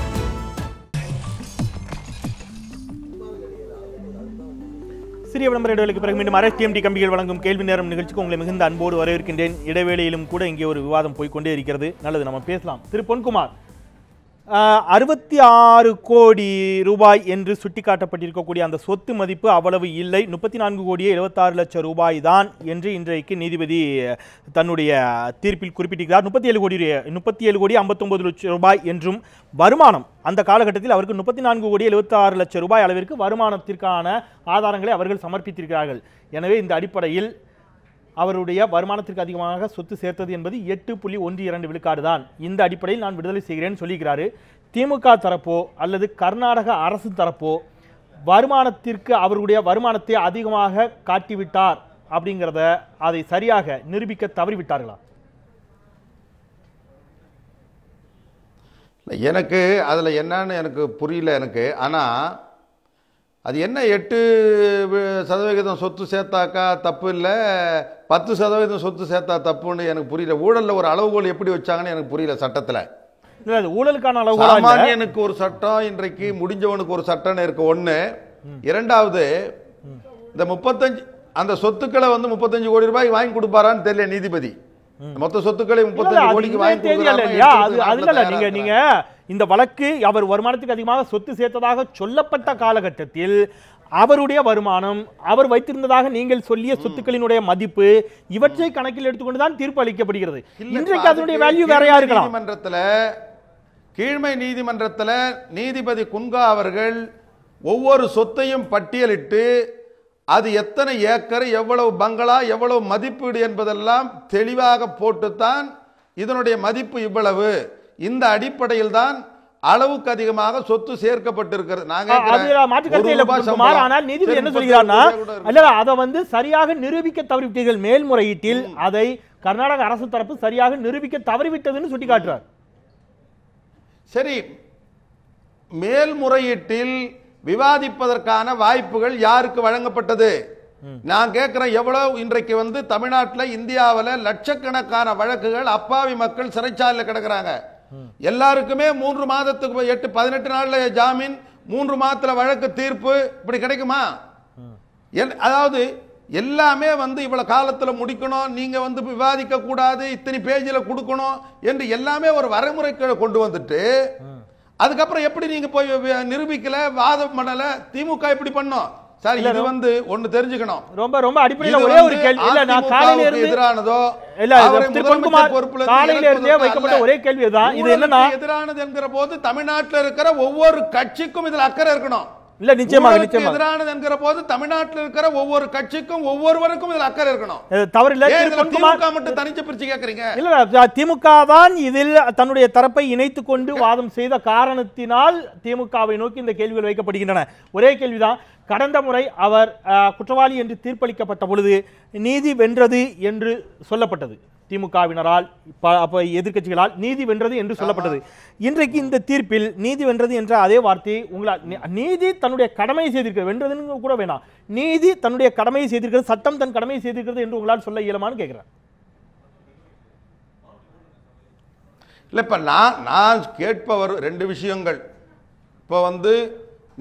சிறிய விளம்பர இடைவேளைக்கு பிறகு மீண்டும் RSTMT கம்பிகள் வழங்கும் கேள்வி நேரம் நிகழ்ச்சிக்கு உங்களை மிகுந்த அன்போடு வரவேற்கின்றேன். இடைவேளையிலும் கூட இங்கே ஒரு விவாதம் போய்கொண்டே இருக்கிறது. நல்லது, நம்ம பேசலாம். திரு பொன்குமார், 66 கோடி ரூபாய் என்று சுட்டிக்காட்டப்பட்டிருக்கக்கூடிய அந்த சொத்து மதிப்பு அவ்வளவு இல்லை, 34,76,00,000 ரூபாய் தான் என்று இன்றைக்கு நீதிபதி தன்னுடைய தீர்ப்பில் குறிப்பிட்டிருக்கிறார். 37,59,00,000 ரூபாய் என்றும் வருமானம் அந்த காலகட்டத்தில் அவருக்கு 34,76,00,000 ரூபாய் அளவிற்கு வருமானத்திற்கான ஆதாரங்களை அவர்கள் சமர்ப்பித்திருக்கிறார்கள். எனவே இந்த அடிப்படையில் அவருடைய வருமானத்திற்கு அதிகமாக சொத்து சேர்த்தது என்பது 8.12 விழுக்காடு தான். இந்த அடிப்படையில் நான் விடுதலை செய்கிறேன்னு சொல்லியிருக்கிறாரு. திமுக தரப்போ அல்லது கர்நாடக அரசு தரப்போ வருமானத்திற்கு அவருடைய வருமானத்தை அதிகமாக காட்டிவிட்டார் அப்படிங்கிறத அதை சரியாக நிரூபிக்க தவறிவிட்டார்களா? எனக்கு அதில் என்னன்னு எனக்கு புரியல எனக்கு. ஆனால் அது என்ன 8% சொத்து சேர்த்தாக்கா தப்பு இல்லை, 10% சொத்து சேர்த்தா தப்புன்னு எனக்கு புரியல. ஊழலில் ஒரு அளவுகோல் எப்படி வச்சாங்கன்னு எனக்கு புரியல. சட்டத்தில் ஊழலுக்கான அளவுகோல் சாமானியனுக்கு ஒரு சட்டம், இன்றைக்கு முடிஞ்சவனுக்கு ஒரு சட்டம் இருக்கு. ஒன்று. இரண்டாவது, இந்த 35 அந்த சொத்துக்களை 35 கோடி ரூபாய் வாங்கி கொடுப்பாரான்னு தெரியல நீதிபதி. மொத்த சொத்துக்களை 35 கோடிக்கு வாங்கி கொடுக்குறாங்க. நீங்க இந்த வழக்கு அவர் வருமானத்துக்கு அதிகமாக சொத்து சேர்த்ததாக சொல்லப்பட்ட காலகட்டத்தில் அவருடைய வருமானம், அவர் வைத்திருந்ததாக நீங்கள் சொல்லிய சொத்துக்களினுடைய மதிப்பு, இவற்றை கணக்கில் எடுத்துக்கொண்டுதான் தீர்ப்பு அளிக்கப்படுகிறது. இன்றைக்கு அதனுடைய வேல்யூ வேறையா இருக்கலாம். கீழ்மை நீதிமன்றத்தில் நீதிபதி குன்கா அவர்கள் ஒவ்வொரு சொத்தையும் பட்டியலிட்டு அது எத்தனை ஏக்கர், எவ்வளவு பங்களா, எவ்வளவு மதிப்பீடு என்பதெல்லாம் தெளிவாக போட்டுத்தான் இதனுடைய மதிப்பு இவ்வளவு, இந்த அடிப்படையில் தான் அளவுக்கு அதிகமாக சொத்து சேர்க்கப்பட்டிருக்கிறது. நீதிபதி என்ன சொல்கிறார்னா, அதை சரியாக நிரூபிக்க தவறிவிட்டீர்கள். மேல்முறையீட்டில் அதை கர்நாடக அரசு தரப்பு சரியாக நிரூபிக்க தவறிவிட்டதுன்னு சுட்டிக்காட்டுறார். சரி, மேல்முறையீட்டில் விவாதிப்பதற்கான வாய்ப்புகள் யாருக்கு வழங்கப்பட்டது? நான் கேட்கிறேன், எவ்வளவு இன்றைக்கு தமிழ்நாட்டில் இந்தியாவில் லட்சக்கணக்கான வழக்குகள் அப்பாவி மக்கள் சிறைச்சாலையில் கிடக்கிறாங்க. எல்லாருக்குமே 3 மாதத்துக்கு 18 நாள்ல ஜாமீன், 3 மாதத்துல வழக்கு தீர்ப்பு இப்படி கிடைக்குமா? அதாவது எல்லாமே இவ்வளவு காலத்துல முடிக்கணும், நீங்க விவாதிக்க கூடாது, இத்தனை பேஜில் கொடுக்கணும் என்று எல்லாமே ஒரு வரைமுறைக்கு கொண்டு வந்துட்டு அதுக்கப்புறம் எப்படி நீங்க போய் நிரூபிக்கல, வாதம் பண்ணல, திமுக எப்படி பண்ணோம்? சார், இது ஒன்னு தெரிஞ்சுக்கணும். ரொம்ப அடிப்படையில் ஒரே ஒரு கேள்வி இல்ல, நான் காலையில இருந்து எதிரானதோ இல்ல காலையில இருந்தே வைக்கப்பட்ட ஒரே கேள்விதான். இது என்னன்னா, எதிரானது என்கிற போது தமிழ்நாட்டில் இருக்கிற ஒவ்வொரு கட்சிக்கும் இதுல அக்கறை இருக்கணும். இல்ல நிச்சயமாக எதிரானது என்கிற போது தமிழ்நாட்டில் இருக்கிற ஒவ்வொரு கட்சிக்கும் ஒவ்வொருவருக்கும் இதுல அக்கறை இருக்கணும். தவறில்லை. திமுக மட்டும் தனிச்சு பிரிச்சு கேக்குறீங்க. இல்ல, திமுக தான் இதில் தன்னுடைய தரப்பை இணைத்துக் கொண்டு வாதம் செய்த காரணத்தினால் திமுகவை நோக்கி இந்த கேள்விகள் வைக்கப்படுகின்றன. ஒரே கேள்விதான். கடந்த முறை அவர் குற்றவாளி என்று தீர்ப்பளிக்கப்பட்ட பொழுது நீதி வென்றது என்று சொல்லப்பட்டது. திமுகவினரால், எதிர்க்கட்சிகளால் நீதி வென்றது என்று சொல்லப்பட்டது. இன்றைக்கு இந்த தீர்ப்பில் நீதி வென்றது என்ற அதே வார்த்தையை உங்களால், நீதி தன்னுடைய கடமையை செய்திருக்கிறது, வென்றதுன்னு கூட வேணாம், நீதி தன்னுடைய கடமையை செய்திருக்கிறது, சட்டம் தன் கடமையை செய்திருக்கிறது என்று உங்களால் சொல்ல இயலுமான்னு கேட்கிறேன். இல்லை, இப்போ நான் கேட்பவர் 2 விஷயங்கள். இப்போ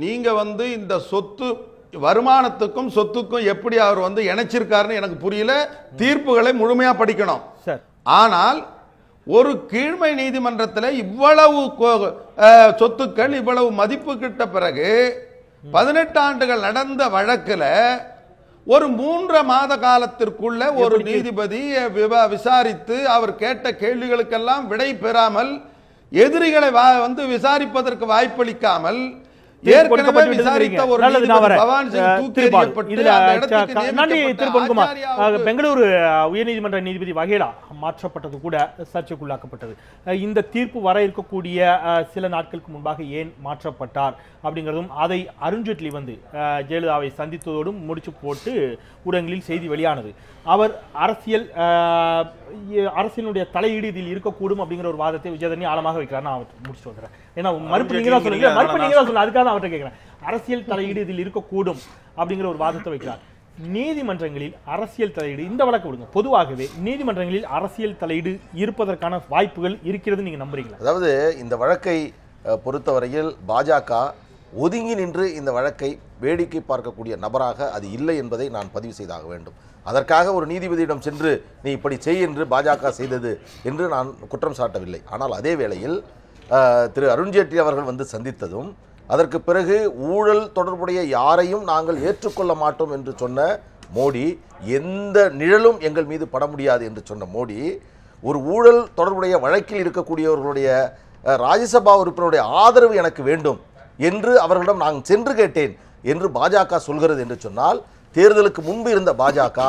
நீங்க இந்த சொத்து வருமானத்துக்கும் சொத்துக்கும் எப்படி அவர் இணைச்சிருக்காருன்னு எனக்கு புரியல. தீர்ப்புகளை முழுமையா படிக்கணும். ஆனால் ஒரு கீழ்மை நீதிமன்றத்தில் இவ்வளவு சொத்துக்கள் இவ்வளவு மதிப்பு கிட்ட பிறகு 18 ஆண்டுகள் நடந்த வழக்கில் ஒரு 3 மாத காலத்திற்குள்ள ஒரு நீதிபதி விசாரித்து அவர் கேட்ட கேள்விகளுக்கெல்லாம் விடை பெறாமல், எதிரிகளை விசாரிப்பதற்கு வாய்ப்பளிக்காமல், பெங்களூரு உயர்நீதிமன்ற நீதிபதி வகேலா மாற்றப்பட்டது கூட சர்ச்சைக்குள்ளாக்கப்பட்டது. இந்த தீர்ப்பு வர இருக்கக்கூடிய சில நாட்களுக்கு முன்பாக ஏன் மாற்றப்பட்டார் அப்படிங்கிறதும், அதை அருண்ஜேட்லி ஜெயலலிதாவை சந்தித்ததோடும் முடிச்சு போட்டு ஊடகங்களில் செய்தி வெளியானது. அவர் அரசியலுடைய தலையீடு இதில் இருக்கக்கூடும் அப்படிங்கிற ஒரு வாதத்தை விஜயதரணி ஆழமாக வைக்கிறார். நான் முடிச்சுட்டு வந்துடுறேன். ஏன்னா மறுப்பு நீங்க தான் சொல்லுங்க, அதுக்காக அவர்கிட்ட கேட்கிறேன். அரசியல் தலையீடு இதில் இருக்கக்கூடும் அப்படிங்கிற ஒரு வாதத்தை வைக்கிறார். நீதிமன்றங்களில் அரசியல் தலையீடு, இந்த வழக்கு விடுங்க, பொதுவாகவே நீதிமன்றங்களில் அரசியல் தலையீடு இருப்பதற்கான வாய்ப்புகள் இருக்கிறது நீங்க நம்புறீங்களா? அதாவது இந்த வழக்கை பொறுத்தவரையில் பாஜக ஒதுங்கி நின்று இந்த வழக்கை வேடிக்கை பார்க்கக்கூடிய நபராக அது இல்லை என்பதை நான் பதிவு செய்தாக வேண்டும். அதற்காக ஒரு நீதிபதியிடம் சென்று நீ இப்படி செய் என்று பாஜக செய்தது என்று நான் குற்றம் சாட்டவில்லை. ஆனால் அதே வேளையில் திரு அருண்ஜேட்லி அவர்கள் வந்து சந்தித்ததும் அதற்கு பிறகு ஊழல் தொடர்புடைய யாரையும் நாங்கள் ஏற்றுக்கொள்ள மாட்டோம் என்று சொன்ன மோடி, எந்த நிழலும் எங்கள் மீது பட முடியாது என்று சொன்ன மோடி, ஒரு ஊழல் தொடர்புடைய வழக்கில் இருக்கக்கூடியவர்களுடைய ராஜ்யசபா உறுப்பினருடைய ஆதரவு எனக்கு வேண்டும் என்று அவர்களிடம் நான் சென்று கேட்டேன் என்று பாஜக சொல்கிறது என்று சொன்னால், தேர்தலுக்கு முன்பு இருந்த பாஜக,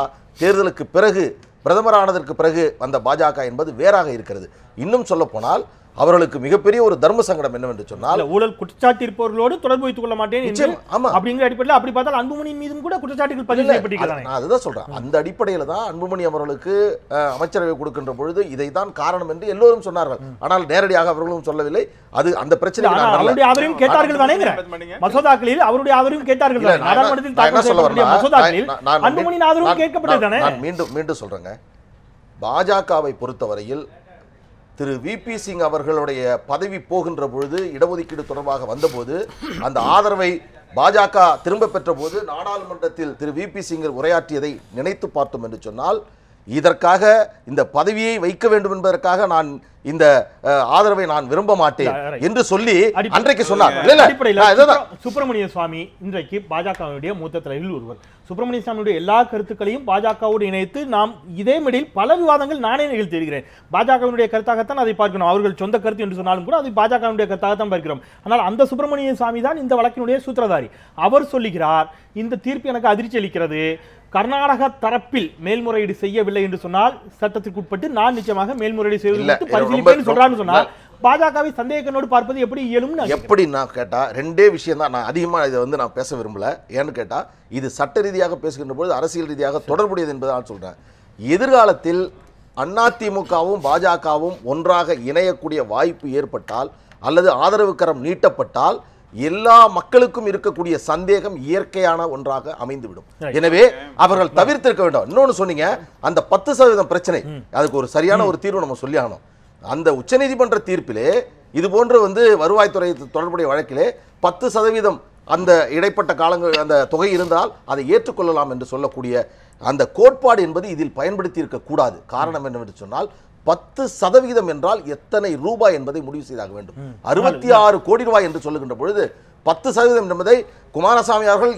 தேர்தலுக்கு பிறகு பிரதமரானதற்கு பிறகு வந்த பாஜக என்பது வேறாக இருக்கிறது. இன்னும் சொல்ல போனால் அவர்களுக்கு மிகப்பெரிய ஒரு தர்ம சங்கடம் என்னவென்று சொன்னால், ஊழல் குற்றச்சாட்டு இருப்பவர்களோடு தொடர்பு வைத்துக் கொள்ள மாட்டேன் ஆமா அப்படிங்கிற அடிப்படையில் அப்படி பார்த்தால் அன்புமணியின் மீதும் கூட குற்றச்சாட்டுகள் பதிவு செய்யப்பட்டிருக்கிறாங்க. நான் அதுதான் சொல்றேன். அந்த அடிப்படையில் தான் அன்புமணி அவர்களுக்கு அமைச்சரவை கொடுக்கின்ற பொழுது இதைதான் காரணம் என்று எல்லோரும் சொன்னார்கள். ஆனால் நேரடியாக அவர்களும் சொல்லவில்லை. அது அந்த பிரச்சனை அவருடைய ஆதரவையும் கேட்டார்கள் தானே மசோதாக்களில், அவருடைய ஆதரவையும் கேட்டார்கள் தானே நாடாளுமன்றத்தில் தாக்கல் செய்யப்பட்ட மசோதாக்களில் அன்புமணியின் ஆதரவும் கேட்கப்பட்டது தானே. நான் மீண்டும் சொல்றேங்க, பாஜகவை பொறுத்தவரையில் திரு விபி சிங் அவர்களுடைய பதவி போகின்ற பொழுது, இடஒதுக்கீடு தொடர்பாக வந்தபோது, அந்த ஆதரவை பாஜக திரும்ப பெற்ற போது நாடாளுமன்றத்தில் திரு விபி சிங் உரையாற்றியதை நினைத்து பார்த்தோம் என்று சொன்னால், இதற்காக இந்த பதவியை வைக்க வேண்டும் என்பதற்காக நான் இந்த ஆதரவை நான் விரும்ப மாட்டேன் என்று சொல்லி அன்றைக்கு சொன்னார். சுப்பிரமணிய சுவாமி இன்றைக்கு பாஜகவுடைய மூத்த தலைவர்கள் ஒருவர். சுப்பிரமணிய சுவாமியுடைய எல்லா கருத்துக்களையும் பாஜகவோடு இணைத்து நாம் இதே மெடில் பல விவாதங்கள் நானே நிகழ்த்தியிருக்கிறேன். பாஜகவினுடைய கருத்தாகத்தான் அதை பார்க்கணும். அவர்கள் சொந்த கருத்து என்று சொன்னாலும் கூட அதை பாஜகவினுடைய கருத்தாகத்தான் பார்க்கிறோம். ஆனால் அந்த சுப்பிரமணிய சுவாமி தான் இந்த வழக்கினுடைய சூத்திரதாரி. அவர் சொல்லுகிறார், இந்த தீர்ப்பு எனக்கு அதிர்ச்சி அளிக்கிறது. கர்நாடக தரப்பில் மேல்முறையீடு செய்யவில்லை என்று சொன்னால் சட்டத்திற்கு உட்பட்டு நான் நிச்சயமாக மேல்முறையீடு செய்வது பரிசீலிப்பேன் சொல்றான்னு சொன்னால் பாஜகவை சந்தேகனோடு பார்ப்பது எப்படி இயலும்? எப்படி நான் கேட்டா ரெண்டே விஷயம் தான். நான் அதிகமா இதை வந்து நான் பேச விரும்பல. ஏன்னு கேட்டா இது சட்ட ரீதியாக பேசுகின்ற பொழுது அரசியல் ரீதியாக தொடர்புடையது என்பதை நான் சொல்றேன். எதிர்காலத்தில் அதிமுகவும் பாஜகவும் ஒன்றாக இணையக்கூடிய வாய்ப்பு ஏற்பட்டால் அல்லது ஆதரவு கரம் நீட்டப்பட்டால் எல்லா மக்களுக்கும் இருக்கக்கூடிய சந்தேகம் இயற்கையான ஒன்றாக அமைந்துவிடும். எனவே அவர்கள் தவிர்த்திருக்க வேண்டும். இன்னொன்னு சொன்னீங்க, அந்த 10% பிரச்சனை, அதுக்கு ஒரு சரியான ஒரு தீர்வு நம்ம சொல்லி ஆகணும். அந்த உச்சநீதிமன்ற தீர்ப்பிலே இது போன்று வந்து வருவாய்த்துறை தொடர்புடைய வழக்கிலே 10% அந்த இடைப்பட்ட காலங்கள் அந்த தொகை இருந்தால் அதை ஏற்றுக்கொள்ளலாம் என்று சொல்லக்கூடிய அந்த கோட்பாடு என்பது இதில் பயன்படுத்தி இருக்க கூடாது. காரணம் என்னவென்று சொன்னால் 10% என்றால் எத்தனை ரூபாய் என்பதை முடிவு செய்தாக வேண்டும். 66 கோடி ரூபாய் என்று சொல்லுகின்ற பொழுது 10% என்பதை குமாரசாமி அவர்கள்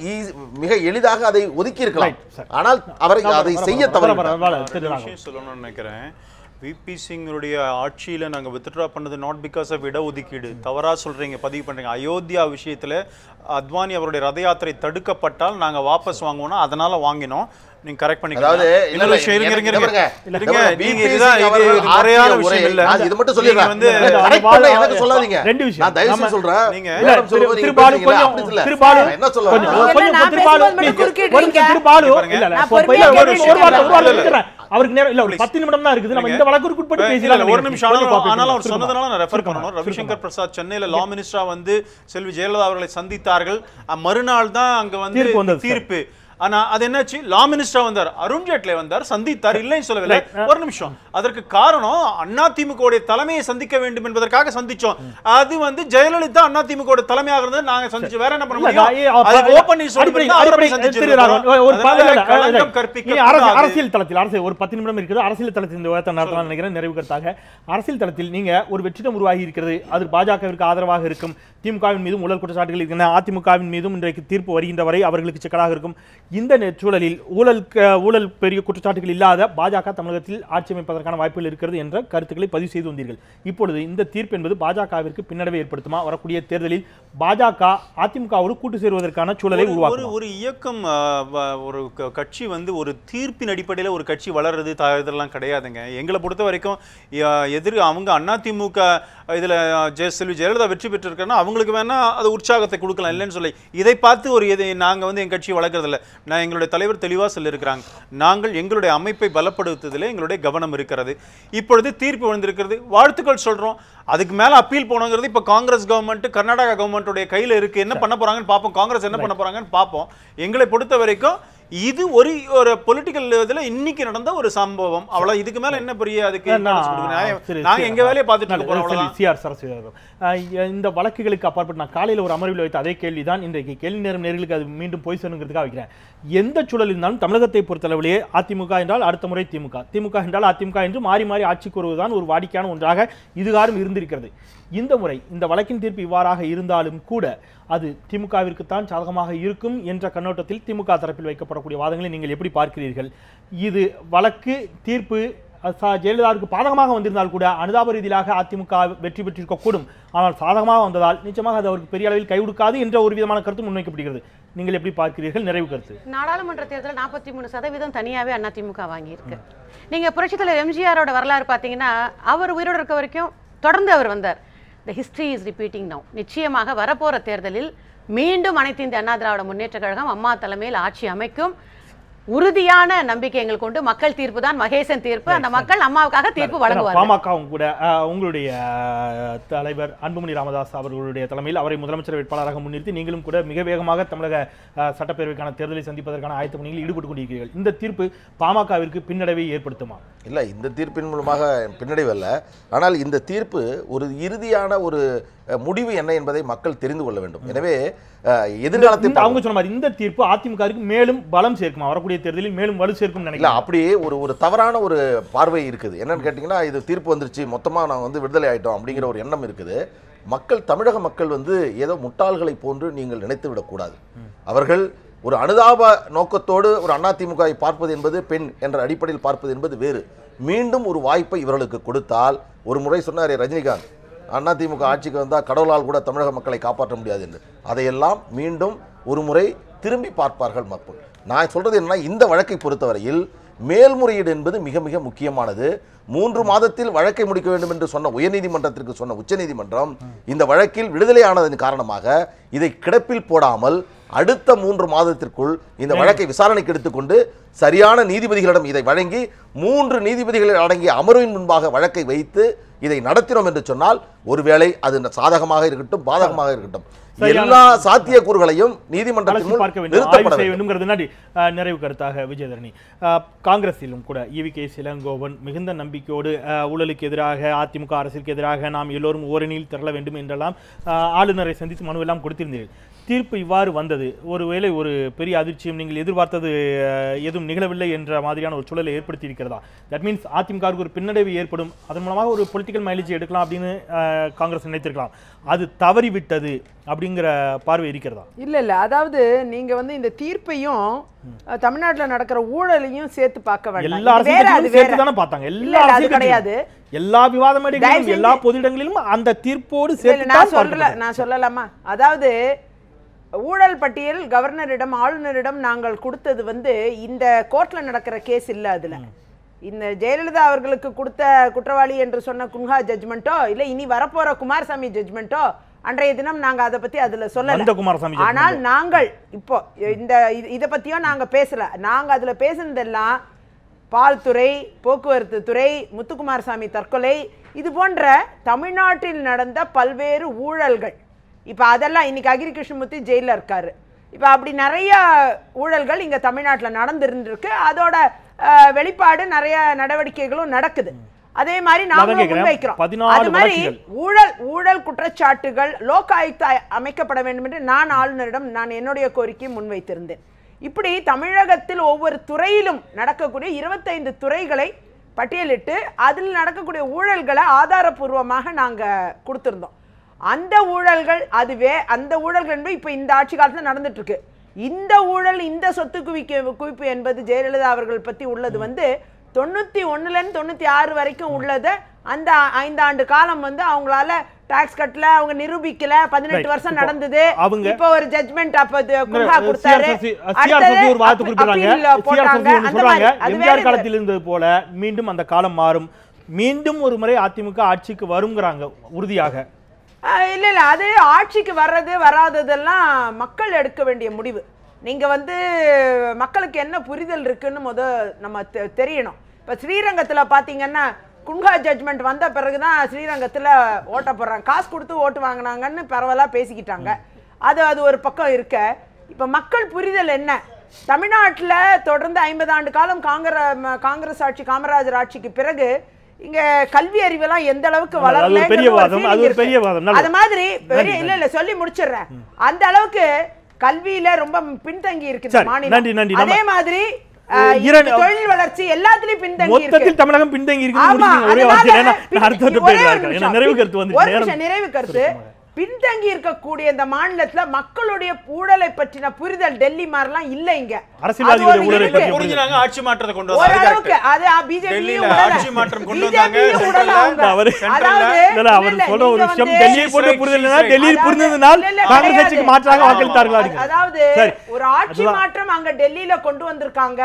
மிக எளிதாக அதை ஒதுக்கி இருக்கலாம். ஆனால் அவர் அதை செய்ய தவறிவிட்டார். சொல்லணும்னு நினைக்கிறேன். விபி சிங்குடைய ஆட்சியில் நாங்கள் வித்ட்ரா பண்ணது நாட் பிகாஸ் ஆஃப் இடஒதுக்கீடு. தவறாக சொல்கிறீங்க, பதிவு பண்ணுறீங்க. அயோத்தியா விஷயத்தில் அத்வானி அவருடைய ரத யாத்திரை தடுக்கப்பட்டால் நாங்கள் வாபஸ் வாங்குவோம்னா அதனால வாங்கினோம். நீங்க கரெக்ட் பண்ணிக்கலாம். அதாவது இன்னொரு விஷயம் நீங்க இதுதான் முறையான விஷயம் இல்ல. இது மட்டும் சொல்லிடுறேன். வந்து கரெக்ட் பண்ண எனக்கு சொல்லாதீங்க. ரெண்டு விஷயம் நான் தயவு செய்து சொல்றேன். நீங்க திருபாலு கொஞ்சம் திருபாலு என்ன சொல்றீங்க? கொஞ்சம் திருபாலு இல்ல ஒரு வார்த்தை சொல்றேன். அவருக்கு நேரம் இல்ல, ஒரு 10 நிமிடம் தான் இருக்குது. நம்ம இந்த வழக்குக்கு உட்பட்டு பேசலாம். ஒரு நிமிஷம். ஆனாலும் அவர் சொன்னதனால நான் ரெஃபர் பண்ணணும். ரவிசங்கர் பிரசாத் சென்னையில லா மினிஸ்டரா வந்து செல்வி ஜெயலலிதா அவர்களை சந்தித்தார்கள். மறுநாள் தான் அங்க வந்து தீர்ப்பு. ஆனா அது என்னாச்சு? லா மினிஸ்டர் வந்தார், அருண்ஜேட்லி வந்தார், சந்தித்தார், இல்லைன்னு சொல்லவில்லை. ஒரு நிமிஷம். அதற்கு காரணம் அதிமுக தலைமையை சந்திக்க வேண்டும் என்பதற்காக சந்திச்சோம். அது வந்து ஜெயலலிதா அதிமுக தலைமையாக இருந்தது, நாங்க சந்திச்சு வேற என்ன பண்ண முடியும்? அரசியல் தளத்தில் ஒரு 10 நிமிடம் இருக்குது. அரசியல் தளத்தில் இந்த விவாதத்தை நடத்தலாம் நினைக்கிறேன். நிறைவு கருத்தாக அரசியல் தளத்தில் நீங்க ஒரு வெற்றிடம் உருவாகி இருக்கிறது. அது பாஜகவிற்கு ஆதரவாக இருக்கும். திமுகவின் மீதும் ஊழல் குற்றச்சாட்டுகள் இருக்கின்றன. அதிமுகவின் மீதும் இன்றைக்கு தீர்ப்பு வருகின்ற வரை அவர்களுக்கு சிக்கலாக இருக்கும். இந்த சூழலில் ஊழல் பெரிய குற்றச்சாட்டுகள் இல்லாத பாஜக தமிழகத்தில் ஆட்சி அமைப்பதற்கான வாய்ப்புகள் இருக்கிறது என்ற கருத்துக்களை பதிவு செய்து வந்தீர்கள். இப்பொழுது இந்த தீர்ப்பு என்பது பாஜகவிற்கு பின்னடைவை ஏற்படுத்துமா? வரக்கூடிய தேர்தலில் பாஜக அதிமுகவோடு கூட்டு சேருவதற்கான சூழலை உருவாக்கும். ஒரு இயக்கம், ஒரு கட்சி வந்து ஒரு தீர்ப்பின் அடிப்படையில் ஒரு கட்சி வளர்றது இதெல்லாம் கிடையாதுங்க. எங்களை பொறுத்த வரைக்கும் அவங்க அதிமுக இதுல செல்வி ஜெயலலிதா வெற்றி பெற்றிருக்காங்கன்னா அவங்களுக்கு வேணா அது உற்சாகத்தை கொடுக்கலாம், இல்லைன்னு சொல்லி. இதை பார்த்து நாங்க வந்து என் கட்சியை வளர்க்கறதில்ல. நான் எங்களுடைய தலைவர் தெளிவாக சொல்லியிருக்கிறாங்க, நாங்கள் எங்களுடைய அமைப்பை பலப்படுத்துவதில் எங்களுடைய கவனம் இருக்கிறது. இப்பொழுது தீர்ப்பு வந்திருக்கிறது, வாழ்த்துக்கள் சொல்றோம். அதுக்கு மேல அப்பீல் போனங்கிறது இப்ப காங்கிரஸ் கவர்மெண்ட் கர்நாடகா கவர்மெண்ட்டுடைய கையில இருக்கு. என்ன பண்ண போறாங்கன்னு பார்ப்போம். காங்கிரஸ் என்ன பண்ண போறாங்கன்னு பார்ப்போம். எங்களை பொறுத்த வரைக்கும் இது ஒரு பொலிட்டிக்கல் இதுல இன்னைக்கு நடந்த ஒரு சம்பவம் அவ்வளவு. இதுக்கு மேல என்ன பெரிய அதுக்கு நாங்க எங்க வேலையை பார்த்துட்டு இருக்க போறோம். சிஆர் சரஸ்வதி, இந்த வழக்குகளுக்கு அப்பாற்பட்டு நான் காலையில் ஒரு அமர்வில் வைத்த அதே கேள்விதான் இன்றைக்கு கேள்வி நேரம் நேர்களுக்கு அது மீண்டும் போய் சேருங்கிறதுக்காக வைக்கிறேன். எந்த சூழல் இருந்தாலும் தமிழகத்தை பொறுத்தளவிலேயே அதிமுக என்றால் அடுத்த முறை திமுக, திமுக என்றால் அதிமுக என்று மாறி மாறி ஆட்சிக்கு வருவதுதான் ஒரு வாடிக்கையான ஒன்றாக இதுகாரும் இருந்திருக்கிறது. இந்த முறை இந்த வழக்கின் தீர்ப்பு இவ்வாறாக இருந்தாலும் கூட அது திமுகவிற்குத்தான் சாதகமாக இருக்கும் என்ற கண்ணோட்டத்தில் திமுக தரப்பில் வைக்கப்படக்கூடிய வாதங்களை நீங்கள் எப்படி பார்க்கிறீர்கள்? இது வழக்கு தீர்ப்பு ஜெயலலிதாவுக்கு பாதகமாக வந்திருந்தால் கூட அனுதாப ரீதியாக அதிமுக வெற்றி பெற்றிருக்கக்கூடும். ஆனால் சாதகமாக வந்ததால் நிச்சயமாக அது அவருக்கு பெரிய அளவில் கை கொடுக்காது என்ற ஒரு விதமான கருத்து முன்வைக்கப்படுகிறது. நீங்கள் எப்படி பார்க்கிறீர்கள்? நிறைவு கருத்து. நாடாளுமன்ற தேர்தலில் 43% தனியாவே அதிமுக வாங்கியிருக்கு. நீங்க புரட்சித் தலைவர் எம்ஜிஆரோட வரலாறு பார்த்தீங்கன்னா அவர் உயிரோடு இருக்க வரைக்கும் தொடர்ந்து அவர் வந்தார். The history is repeating now. நிச்சயமாக வரப்போற தேர்தலில் மீண்டும் அனைத்து இந்திய அண்ணா திராவிட முன்னேற்ற கழகம் அம்மா தலைமையில் ஆட்சி அமைக்கும் உறுதியான நம்பிக்கை எங்களுக்கு கொண்டு. மக்கள் தீர்ப்பு தான் மகேசன் தீர்ப்பு. அந்த மக்கள் அம்மாவுக்காக தீர்ப்பு வழங்குவார்கள். பாமகவும் கூட உங்களுடைய தலைவர் அன்புமணி ராமதாஸ் அவர்களுடைய தலைமையில் அவரை முதலமைச்சர் வேட்பாளராக முன்னிறுத்தி நீங்களும் கூட மிக வேகமாக தமிழக சட்டப்பேரவைக்கான தேர்தலை சந்திப்பதற்கான ஆயத்த பணிகளில் ஈடுபட்டுக் கொண்டிருக்கிறீர்கள். இந்த தீர்ப்பு பாமகவிற்கு பின்னடைவை ஏற்படுத்துமா? இல்லை, இந்த தீர்ப்பின் மூலமாக பின்னடைவு அல்ல. ஆனால் இந்த தீர்ப்பு ஒரு இறுதியான ஒரு முடிவு என்ன என்பதை மக்கள் தெரிந்து கொள்ள வேண்டும். எனவே எதிர்காலத்தில் அவங்க சொன்ன மாதிரி இந்த தீர்ப்பு அதிமுகவுக்கு மேலும் பலம் சேர்க்குமா? வரக்கூடிய தேர்தலில் மேலும் வலு சேர்க்கும் நினைக்கிறேன். அப்படியே ஒரு தவறான ஒரு பார்வை இருக்குது. என்னன்னு கேட்டிங்கன்னா, இது தீர்ப்பு வந்துருச்சு மொத்தமாக நாங்கள் விடுதலை ஆயிட்டோம் அப்படிங்கிற ஒரு எண்ணம் இருக்குது. தமிழக மக்கள் ஏதோ முட்டாள்களை போன்று நீங்கள் நினைத்து விடக்கூடாது. அவர்கள் ஒரு அனுதாப நோக்கத்தோடு ஒரு அதிமுகவை பார்ப்பது என்பது, பெண் என்ற அடிப்படையில் பார்ப்பது என்பது வேறு. மீண்டும் ஒரு வாய்ப்பை இவர்களுக்கு கொடுத்தால், ஒரு முறை சொன்னார் ரஜினிகாந்த், அதிமுக ஆட்சிக்கு வந்தால் கடவுளால் கூட தமிழக மக்களை காப்பாற்ற முடியாது என்று. அதையெல்லாம் மீண்டும் ஒரு முறை திரும்பி பார்ப்பார்கள் மக்கள். நான் சொல்றது என்னன்னா, இந்த வழக்கை பொறுத்தவரையில் மேல்முறையீடு என்பது மிக மிக முக்கியமானது. 3 மாதத்தில் வழக்கை முடிக்க வேண்டும் என்று சொன்ன உயர்நீதிமன்றத்திற்கு சொன்ன உச்சநீதிமன்றம் இந்த வழக்கில் விடுதலை ஆனதன் காரணமாக இதை கிடப்பில் போடாமல் அடுத்த 3 மாதத்திற்குள் இந்த வழக்கை விசாரணைக்கு எடுத்துக்கொண்டு சரியான நீதிபதிகளிடம் இதை வழங்கி 3 நீதிபதிகள் அடங்கிய அமர்வின் முன்பாக வழக்கை வைத்து இதை நடத்தினோம் என்று சொன்னால், ஒருவேளை அது சாதகமாக இருக்கட்டும் பாதகமாக இருக்கட்டும், எல்லா சாத்தியக்கூறுகளையும் நீதிமன்றத்தில் நிறுத்தப்பட வேண்டும். நிறைவு கருத்தாக விஜயதரணி, காங்கிரஸிலும் கூட EVK இளங்கோவன் மிகுந்த நம்பிக்கையோடு ஊழலுக்கு எதிராக அதிமுக அரசுக்கு எதிராக நாம் எல்லோரும் ஓரணியில் திரள வேண்டும் என்றெல்லாம் ஆளுநரை சந்தித்து மனு எல்லாம் கொடுத்திருந்தீர்கள். தீர்ப்பு இவ்வாறு வந்தது. ஒருவேளை ஒரு பெரிய அதிர்ச்சியும் நீங்கள் எதிர்பார்த்தது எதுவும் நிகழவில்லை என்ற மாதிரியான ஒரு சூழலை ஏற்படுத்தி இருக்கிறதா? தட் மீன்ஸ் அதிமுகவுக்கு ஒரு பின்னடைவு ஏற்படும், அதன் மூலமாக ஒரு பொலிட்டிக்கல் மைலேஜ் எடுக்கலாம் அப்படின்னு காங்கிரஸ் நினைத்திருக்கலாம். அது தவறிவிட்டது அப்படிங்கிற பார்வை இருக்கிறதா? இல்ல, அதாவது நீங்க இந்த தீர்ப்பையும் தமிழ்நாட்டில் நடக்கிற ஊழலையும் சேர்த்து பார்க்க வேண்டாம். எல்லா அரசியலும் சேர்த்து தானே பார்த்தாங்க. எல்லா கிடையாது, எல்லா விவாத மேடைகளிலும் எல்லா பொது இடங்களிலும் அந்த தீர்ப்போடு சேர்த்து நான் சொல்லலாமா? அதாவது ஊழல் பட்டியல் கவர்னரிடம் ஆளுநரிடம் நாங்கள் கொடுத்தது இந்த கோர்ட்ல நடக்கிற கேஸ் இல்ல. அதுல இந்த ஜெயலலிதா அவர்களுக்கு கொடுத்த குற்றவாளி என்று சொன்ன குன்ஹா ஜட்ஜ்மெண்ட்டோ இல்ல இனி வரப்போற குமாரசாமி ஜட்ஜ்மெண்ட்டோ அன்றைய தினம் நாங்க அதை பத்தி அதுல சொல்லல. ஆனால் நாங்கள் இப்போ இந்த இதை பத்தியும் நாங்க பேசல. நாங்க அதுல பேசுனதெல்லாம் பால் துறை, போக்குவரத்து துறை, முத்துக்குமாரசாமி தற்கொலை, இது போன்ற தமிழ்நாட்டில் நடந்த பல்வேறு ஊழல்கள். இப்போ அதெல்லாம் இன்னைக்கு அகிரி கிருஷ்ணமூர்த்தி ஜெயிலில் இருக்காரு. இப்போ அப்படி நிறைய ஊழல்கள் இங்கே தமிழ்நாட்டில் நடந்துருந்துருக்கு. அதோட வெளிப்பாடு நிறைய நடவடிக்கைகளும் நடக்குது. அதே மாதிரி நாமளும் முன்வைக்கிறோம். அது மாதிரி ஊழல் குற்றச்சாட்டுகள் லோக் ஆயுக்தா அமைக்கப்பட வேண்டும் என்று நான் ஆளுநரிடம் என்னுடைய கோரிக்கையை முன்வைத்திருந்தேன். இப்படி தமிழகத்தில் ஒவ்வொரு துறையிலும் நடக்கக்கூடிய 25 துறைகளை பட்டியலிட்டு அதில் நடக்கக்கூடிய ஊழல்களை ஆதாரபூர்வமாக நாங்கள் கொடுத்துருந்தோம். அந்த ஊழல்கள் அந்த ஊழல்கள் என்பது இப்போ இந்த ஆட்சி காலத்தில் நடந்துட்டு இருக்கு. இந்த ஊழல், இந்த சொத்து குவிப்பு என்பது ஜெயலலிதா அவர்கள் பற்றி உள்ளது 91லேருந்து 96 வரைக்கும் உள்ளது. அந்த 5 ஆண்டு காலம் அவங்களால டாக்ஸ் கட்டல, அவங்க நிரூபிக்கல. 18 வருஷம் நடந்தது. இப்போ ஒரு ஜட்ஜ்மெண்ட் கொடுத்தாரு. காலத்தில் இருந்தது போல மீண்டும் அந்த காலம் மாறும், மீண்டும் ஒரு முறை அதிமுக ஆட்சிக்கு வருங்கிறாங்க உறுதியாக. இல்ல அது ஆட்சிக்கு வர்றது வராததெல்லாம் மக்கள் எடுக்க வேண்டிய முடிவு. நீங்க மக்களுக்கு என்ன புரிதல் இருக்குன்னு நம்ம தெரியணும். இப்ப ஸ்ரீரங்கத்துல பாத்தீங்கன்னா குன்ஹா ஜட்ஜ்மெண்ட் வந்த பிறகுதான் ஸ்ரீரங்கத்துல ஓட்ட போடுறாங்க. காசு கொடுத்து ஓட்டு வாங்கினாங்கன்னு பரவலா பேசிக்கிட்டாங்க. அது ஒரு பக்கம் இருக்க. இப்ப மக்கள் புரிதல் என்ன? தமிழ்நாட்டுல தொடர்ந்து 50 ஆண்டு காலம் காங்கிரஸ் ஆட்சி, காமராஜர் ஆட்சிக்கு பிறகு இங்க கல்வி அறிவெல்லாம் எந்த அளவுக்கு வளரல, அது மாதிரி இல்ல சொல்லி முடிச்சிடுறேன். அந்த அளவுக்கு கல்வியில ரொம்ப பின்தங்கி இருக்கு மாநிலம். அதே மாதிரி தொழில் வளர்ச்சி எல்லாத்துலயும் பின்தங்கி இருக்கு. தமிழகம் பின்தங்கி இருக்கு. நிறைவு கருத்து பின்தங்கி இருக்கக்கூடிய இந்த மாநிலத்துல மக்களுடைய ஊழலை பற்றின புரிதல் டெல்லி மாதிரிலாம் இல்ல. இங்க அரசியல்வாதிகளுடைய ஊழலை பற்றி புரிஞ்சாங்க, ஆட்சி மாற்றத்தை கொண்டு வந்தாங்க. அது பிஜேபி ஆட்சி மாற்றம் கொண்டு வந்தாங்க. அவர் சொல்ற ஒரு விஷயம், டெல்லியை போன்ற புரிதல்னா டெல்லியில் புரிந்ததனால் காங்கிரஸ் கட்சிக்கு மாற்றாக வாக்களித்தார்கள். அதாவது ஒரு ஆட்சி மாற்றம் அங்க டெல்லியில கொண்டு வந்திருக்காங்க.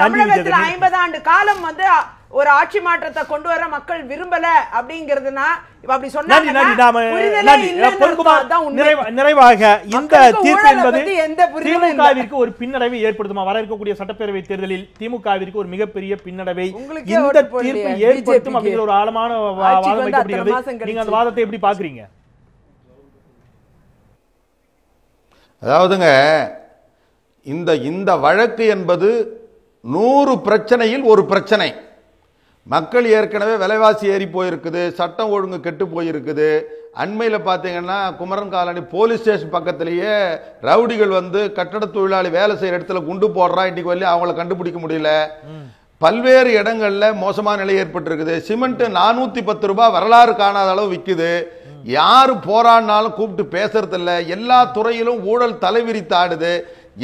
தமிழகத்துல 50 ஆண்டு காலம் வந்து ஒரு ஆட்சி மாற்றத்தை கொண்டு வர மக்கள் விரும்பல அப்படிங்கிறதுனா அப்படி சொன்னாங்க. நிறைவாக இந்த தீர்ப்பு என்பது திமுகவிற்கு ஒரு பின்னடைவை ஏற்படுத்துமா? வர இருக்கக்கூடிய சட்டப்பேரவை தேர்தலில் திமுகவிற்கு ஒரு மிகப்பெரிய பின்னடைவை இந்த தீர்ப்பு ஏற்படுத்தும் அப்படிங்கிற ஒரு ஆழமான வாதம் வைக்கப்படுகிறது. நீங்க அந்த வாதத்தை எப்படி பாக்குறீங்க? அதாவதுங்க, இந்த வழக்கு என்பது 100 பிரச்சனையில் ஒரு பிரச்சனை. மக்கள் ஏற்கனவே விலைவாசி ஏறி போயிருக்குது, சட்டம் ஒழுங்கு கெட்டு போயிருக்குது. அண்மையில் பார்த்தீங்கன்னா குமரன் காலனி போலீஸ் ஸ்டேஷன் பக்கத்திலேயே ரவுடிகள் வந்து கட்டட தொழிலாளி வேலை செய்கிற இடத்துல குண்டு போடுறான். இன்னைக்கு வரலையும் அவங்கள கண்டுபிடிக்க முடியல. பல்வேறு இடங்கள்ல மோசமான நிலை ஏற்பட்டிருக்குது. சிமெண்ட் 410 ரூபாய் வரலாறு காணாத அளவு விற்குது. யாரு போராடினாலும் கூப்பிட்டு பேசுறது இல்லை. எல்லா துறையிலும் ஊழல் தலைவிரித்தாடுது.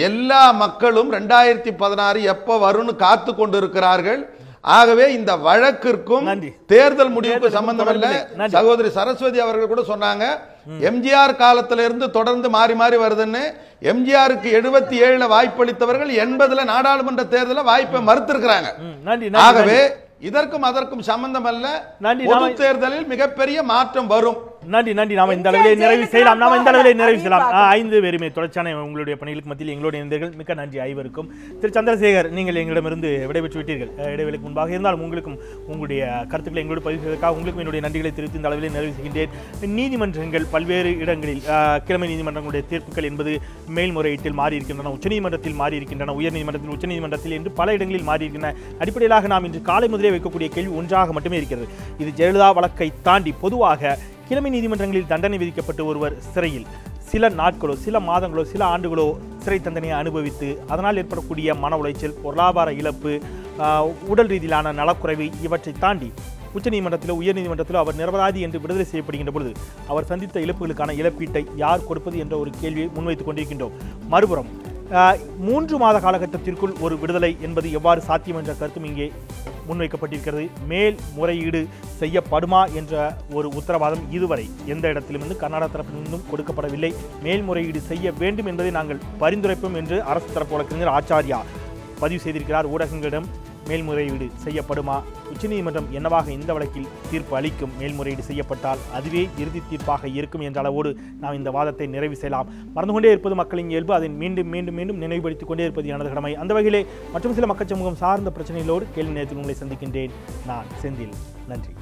எல்லா மக்களும் 2016 எப்ப வரும்னு காத்து கொண்டு இருக்கிறார்கள். ஆகவே இந்த வழக்கிற்கும் தேர்தல் முடிவுக்கு சம்பந்தம் இல்லை. சகோதரி சரஸ்வதி அவர்கள் கூட சொன்னாங்க, எம்ஜிஆர் காலத்தில இருந்து தொடர்ந்து மாறி மாறி வருதுன்னு. எம்ஜிஆருக்கு 77 வாய்ப்பளித்தவர்கள் 80 நாடாளுமன்ற தேர்தலில் வாய்ப்பை மறுத்திருக்கிறாங்க. ஆகவே இதற்கும் அதற்கும் சம்பந்தம் அல்ல. பொது தேர்தலில் மிகப்பெரிய மாற்றம் வரும். நன்றி. நாம இந்த அளவிலே நிறைவு செய்யலாம். 5 பேருமே தொடர்ச்சியான உங்களுடைய பணிகளுக்கு மத்தியில் எங்களுடைய இணைந்தீர்கள். மிக்க நன்றி ஐவருக்கும். திரு சந்திரசேகர், நீங்கள் எங்களிடமிருந்து விடைபெற்று விட்டீர்கள் இடைவெளிக்கு முன்பாக. இருந்தாலும் உங்களுக்கும் உங்களுடைய கருத்துக்களை எங்களோடு பதிவு செய்வதற்காக உங்களுக்கும் என்னுடைய நன்றிகளை தெரிவித்து இந்த அளவிலே நிறைவு செய்கின்றேன். நீதிமன்றங்கள் பல்வேறு இடங்களில் கிழமை நீதிமன்றங்களுடைய தீர்ப்புகள் என்பது மேல்முறையீட்டில் மாறி இருக்கின்றன, உச்சநீதிமன்றத்தில் மாறி இருக்கின்றன, உயர்நீதிமன்றத்தில், உச்சநீதிமன்றத்தில் என்று பல இடங்களில் மாறி இருக்கின்றன. அடிப்படையிலாக நாம் இன்று காலை முதலே வைக்கக்கூடிய கேள்வி ஒன்றாக மட்டுமே இருக்கிறது. இது ஜெயலலிதா வழக்கை தாண்டி பொதுவாக கிழமை நீதிமன்றங்களில் தண்டனை விதிக்கப்பட்டு ஒருவர் சிறையில் சில நாட்களோ, சில மாதங்களோ, சில ஆண்டுகளோ சிறை தண்டனையை அனுபவித்து அதனால் ஏற்படக்கூடிய மன உளைச்சல், பொருளாதார இழப்பு, உடல் ரீதியிலான நலக்குறைவு இவற்றை தாண்டி உச்சநீதிமன்றத்திலோ உயர்நீதிமன்றத்திலோ அவர் நிரபராதி என்று விடுதலை செய்யப்படுகின்ற பொழுது அவர் சந்தித்த இழப்புகளுக்கான இழப்பீட்டை யார் கொடுப்பது என்ற ஒரு கேள்வியை முன்வைத்துக் கொண்டிருக்கின்றோம். மறுபுறம் 3 மாத காலகட்டத்திற்குள் ஒரு விடுதலை என்பது எவ்வாறு சாத்தியம் என்ற கருத்தும் இங்கே முன்வைக்கப்பட்டிருக்கிறது. மேல்முறையீடு செய்யப்படுமா என்ற ஒரு உத்தரவாதம் இதுவரை எந்த இடத்திலிருந்து கர்நாடக தரப்பிலிருந்தும் கொடுக்கப்படவில்லை. மேல்முறையீடு செய்ய வேண்டும் என்பதை நாங்கள் பரிந்துரைப்போம் என்று அரசு தரப்பு வழக்கறிஞர் ஆச்சாரியா பதிவு செய்திருக்கிறார் ஊடகங்களிடம். மேல்முறையீடு செய்யப்படுமா, உச்சநீதிமன்றம் என்னவாக இந்த வழக்கில் தீர்ப்பு அளிக்கும், மேல்முறையீடு செய்யப்பட்டால் அதுவே இறுதி தீர்ப்பாக இருக்கும் என்ற அளவோடு நாம் இந்த வாதத்தை நிறைவு செய்யலாம். மறந்து கொண்டே இருப்பது மக்களின் இயல்பு, அதை மீண்டும் மீண்டும் மீண்டும் நினைவுபடுத்திக் கொண்டே இருப்பது எனது கடமை. அந்த வகையிலே மற்றும் சில மக்கள் சமூகம் சார்ந்த பிரச்சனைகளோடு கேள்வி நேரத்தில் உங்களை சந்திக்கின்றேன். நான் செந்தில். நன்றி.